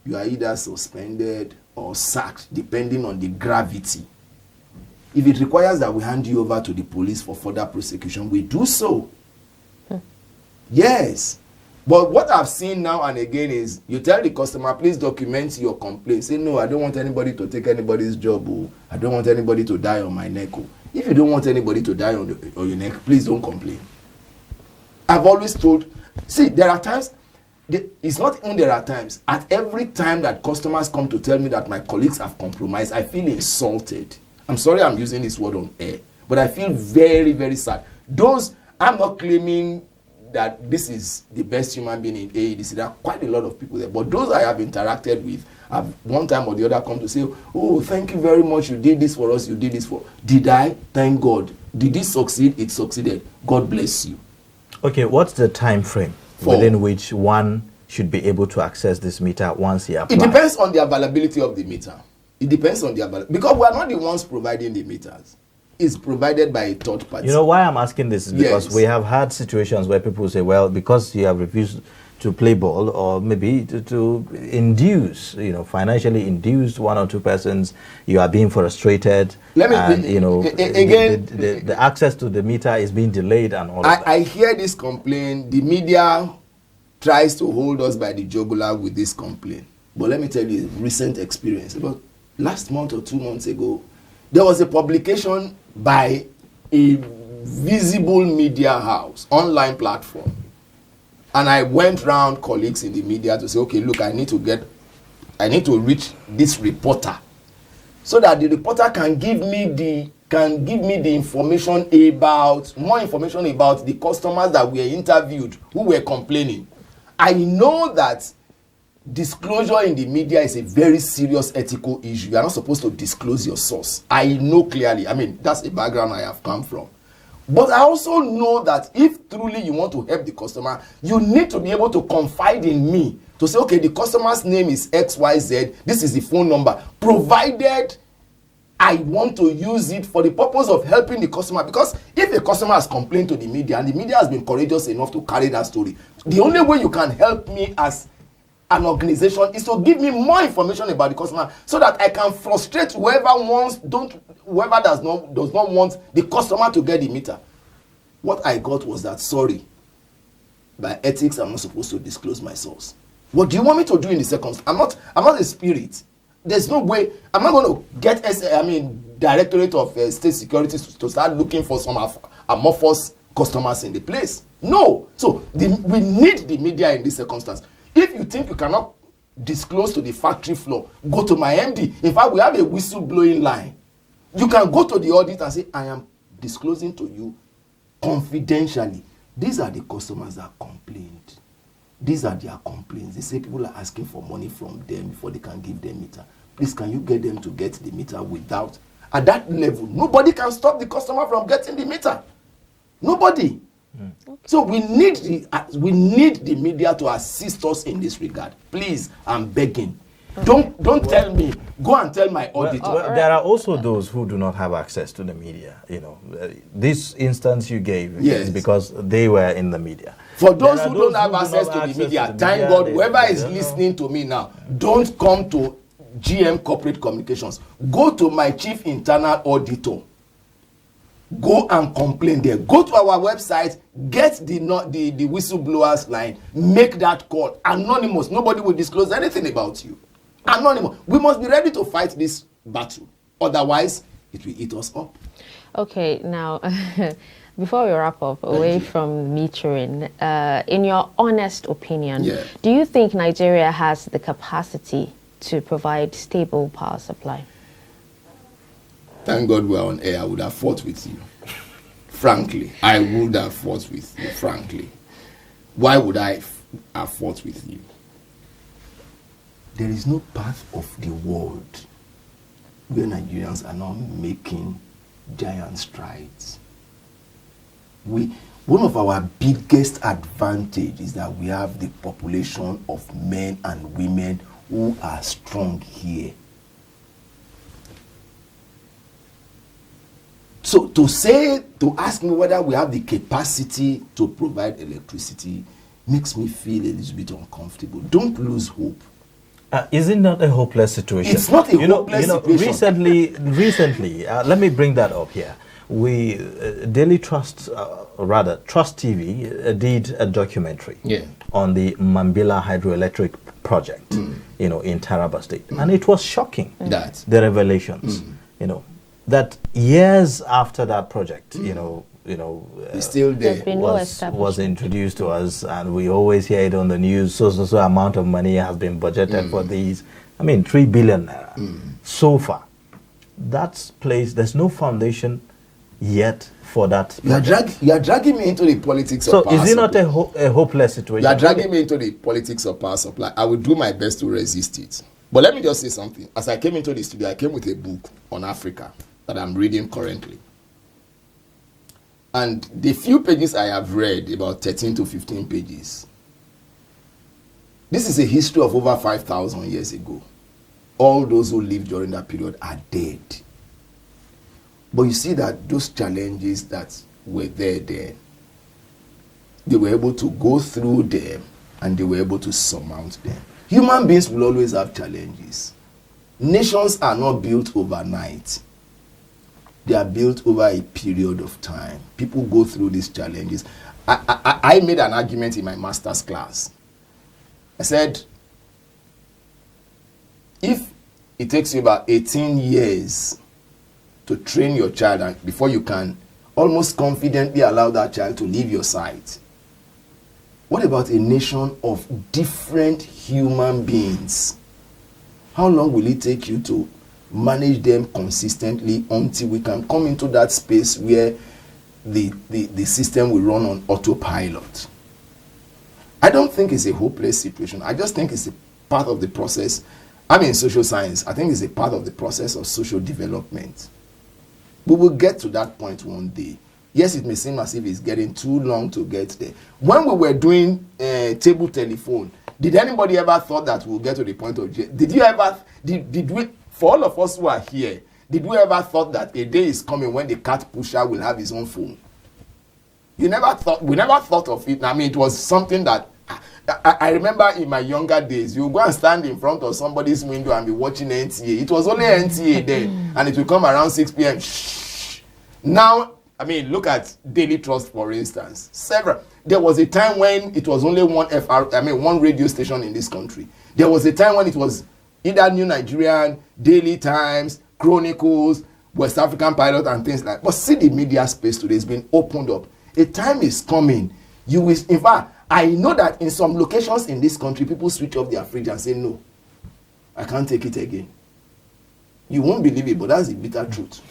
you are either suspended or sacked depending on the gravity. If it requires that we hand you over to the police for further prosecution, we do so. Yes. But what I've seen now and again is you tell the customer, please document your complaint. Say, no, I don't want anybody to take anybody's job. I don't want anybody to die on my neck. If you don't want anybody to die on your neck, please don't complain. I've always told, there are times, it's not even there are times, at every time that customers come to tell me that my colleagues have compromised, I feel insulted. I'm sorry I'm using this word on air, but I feel very, very sad. I'm not claiming that this is the best human being in AEDC. There are quite a lot of people there, but those I have interacted with have one time or the other come to say, oh, thank you very much, you did this for us, you did this for... Did I? Thank God. Did it succeed? It succeeded. God bless you. Okay, what's the time frame within which one should be able to access this meter once he applies? It depends on the availability of the meter. It depends on the availability. Because we are not the ones providing the meters. Is provided by a third party. You know why I'm asking this is because we have had situations where people say, well, because you have refused to play ball or maybe to induce, financially induce one or two persons, you are being frustrated. The access to the meter is being delayed and all of that. I hear this complaint. The media tries to hold us by the jugular with this complaint. But let me tell you a recent experience. About last month or 2 months ago, there was a publication by a visible media house, online platform. And I went round colleagues in the media to say, okay, look, I need to reach this reporter so that the reporter can give me the information about, more information about the customers that were interviewed who were complaining. I know that disclosure in the media is a very serious ethical issue. You are not supposed to disclose your source. I know clearly. I mean, that's a background I have come from. But I also know that if truly you want to help the customer, you need to be able to confide in me to say, okay, the customer's name is XYZ, this is the phone number, provided I want to use it for the purpose of helping the customer. Because if a customer has complained to the media and the media has been courageous enough to carry that story, the only way you can help me as an organization is to give me more information about the customer so that I can frustrate whoever does not want the customer to get the meter. What I got was that, sorry, by ethics, I'm not supposed to disclose my source. What do you want me to do in the second? I'm not a spirit. There's no way. I'm not going to get Directorate of State Security to start looking for some amorphous customers in the place. No. So we need the media in this circumstance. If you think you cannot disclose to the factory floor, go to my MD. In fact, we have a whistleblowing line. You can go to the audit and say, I am disclosing to you confidentially. These are the customers that complained. These are their complaints. They say people are asking for money from them before they can give them meter. Please, can you get them to get the meter without? At that level, nobody can stop the customer from getting the meter. Nobody. Okay. So we need the media to assist us in this regard. Please, I'm begging. Don't tell me. Go and tell my auditor. Well, there are also those who do not have access to the media. You know, this instance you gave is because they were in the media. For those who don't have access to the media, thank God, whoever is listening to me now, don't come to GM Corporate Communications. Go to my chief internal auditor. Go and complain there. Go to our website, get the whistleblowers line, make that call. Anonymous. Nobody will disclose anything about you. Anonymous. We must be ready to fight this battle. Otherwise, it will eat us up. Okay, now, before we wrap up, away from metering, in your honest opinion, do you think Nigeria has the capacity to provide stable power supply? Thank God we're on air. I would have fought with you. Frankly, I would have fought with you, frankly. Why would I have fought with you? There is no part of the world where Nigerians are not making giant strides. One of our biggest advantages is that we have the population of men and women who are strong here. So to ask me whether we have the capacity to provide electricity makes me feel a little bit uncomfortable. Don't lose hope. Isn't that a hopeless situation? It's not a hopeless situation. Recently, let me bring that up here. TrustTV did a documentary on the Mambila hydroelectric project, in Taraba State, and it was shocking. The revelations, that years after that project, it's still there. Was introduced to us, and we always hear it on the news. So amount of money has been budgeted for these. 3 billion naira so far. That place, there's no foundation yet for that. You are dragging me into the politics of power supply. So is it not a hopeless situation? You are dragging me into the politics of power supply. I will do my best to resist it. But let me just say something. As I came into the studio, I came with a book on Africa that I'm reading currently. And the few pages I have read, about 13 to 15 pages, this is a history of over 5,000 years ago. All those who lived during that period are dead. But you see that those challenges that were there then, they were able to go through them and they were able to surmount them. Human beings will always have challenges. Nations are not built overnight. They are built over a period of time. People go through these challenges. I made an argument in my master's class. I said, if it takes you about 18 years to train your child before you can almost confidently allow that child to leave your sight. What about a nation of different human beings? How long will it take you to manage them consistently until we can come into that space where the system will run on autopilot? I don't think it's a hopeless situation. I just think it's a part of the process. I'm in social science. I think it's a part of the process of social development. We will get to that point one day. Yes, it may seem as if it's getting too long to get there. When we were doing table telephone, did anybody ever thought that we'll get to the point of did you ever did we, for all of us who are here, did we ever thought that a day is coming when the cat pusher will have his own phone? We never thought of it. I mean, it was something that I remember in my younger days. You go and stand in front of somebody's window and be watching NTA. It was only NTA then, and it will come around 6 p.m. Shh. Now, I mean, look at Daily Trust, for instance. There was a time when it was only one radio station in this country. There was a time when it was either New Nigerian, Daily Times, Chronicles, West African Pilot, and things like that. But see, the media space today has been opened up. A time is coming. You will, in fact, I know that in some locations in this country, people switch off their fridge and say, no, I can't take it again. You won't believe it, but that's the bitter truth.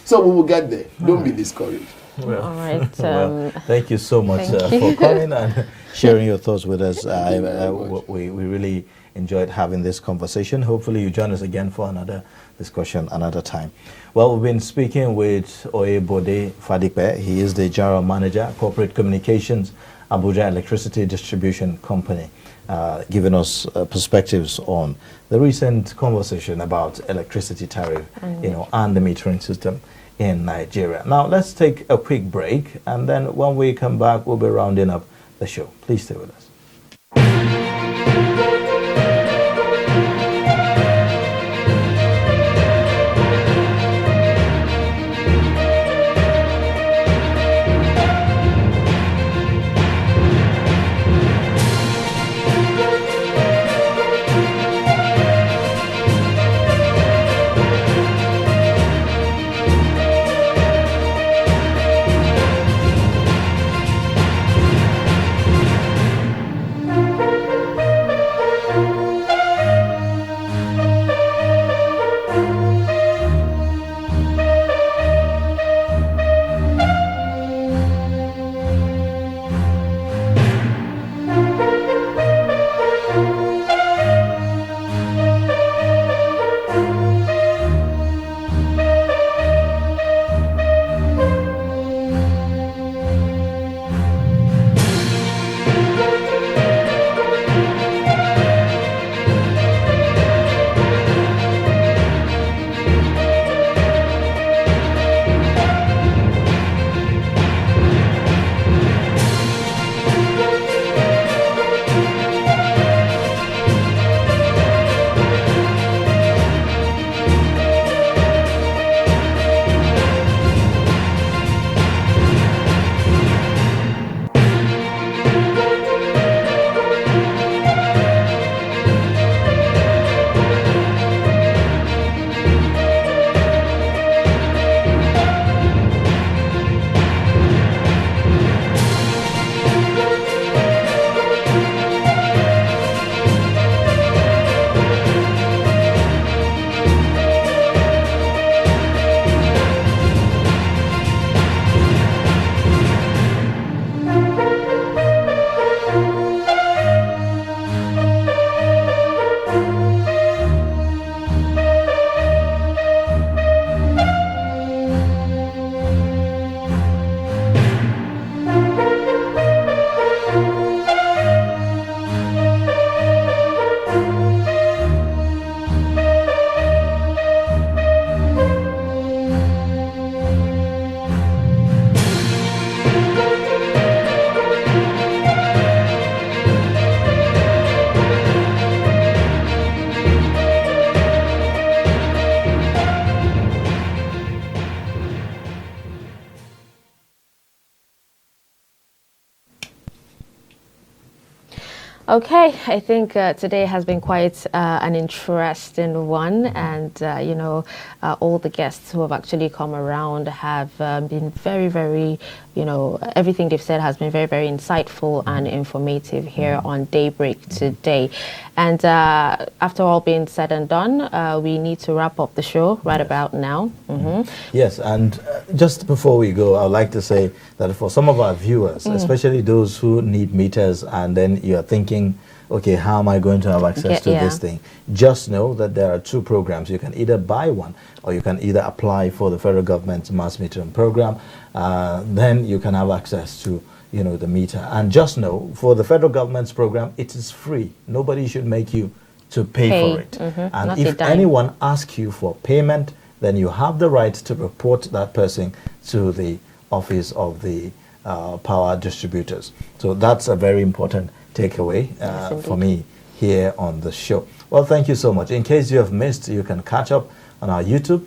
So we will get there. Don't be discouraged. Well, all right. Well, thank you so much for coming and sharing your thoughts with us. We really enjoyed having this conversation. Hopefully you join us again for another discussion another time. Well, we've been speaking with Oyebode Fadipe. He is the General Manager, Corporate Communications, Abuja Electricity Distribution Company, giving us perspectives on the recent conversation about electricity tariff, and the metering system in Nigeria. Now, let's take a quick break, and then when we come back, we'll be rounding up the show. Please stay with us. Okay, I think today has been quite an interesting one, and you know, all the guests who have actually come around have been very, very, you know, everything they've said has been very, very insightful and informative here on Daybreak today. And after all being said and done, we need to wrap up the show right about now. Yes, and just before we go, I'd like to say that for some of our viewers, especially those who need meters, and then you're thinking, okay, how am I going to have access to this thing? Just know that there are two programs. You can either buy one, or you can either apply for the federal government's mass metering program. Then you can have access to, you know, the meter. And just know, for the federal government's program, it is free. Nobody should make you to pay for it. And Not if anyone asks you for payment, then you have the right to report that person to the office of the power distributors. So that's a very important takeaway for me here on the show. Well, thank you so much. In case you have missed, you can catch up on our YouTube.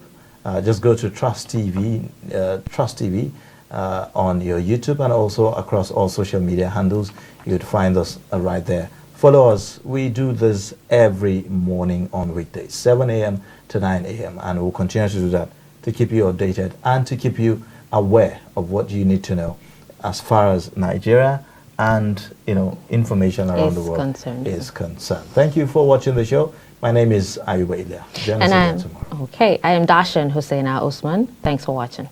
Just go to TrustTV, on your YouTube, and also across all social media handles. You'd find us right there. Follow us. We do this every morning on weekdays, 7 a.m. to 9 a.m. And we'll continue to do that to keep you updated and to keep you aware of what you need to know as far as Nigeria and, you know, information around the world is concerned. Thank you for watching the show. My name is Ayuba Ilya. Join us again tomorrow. Okay, I am Dashan Husseina Usman. Thanks for watching.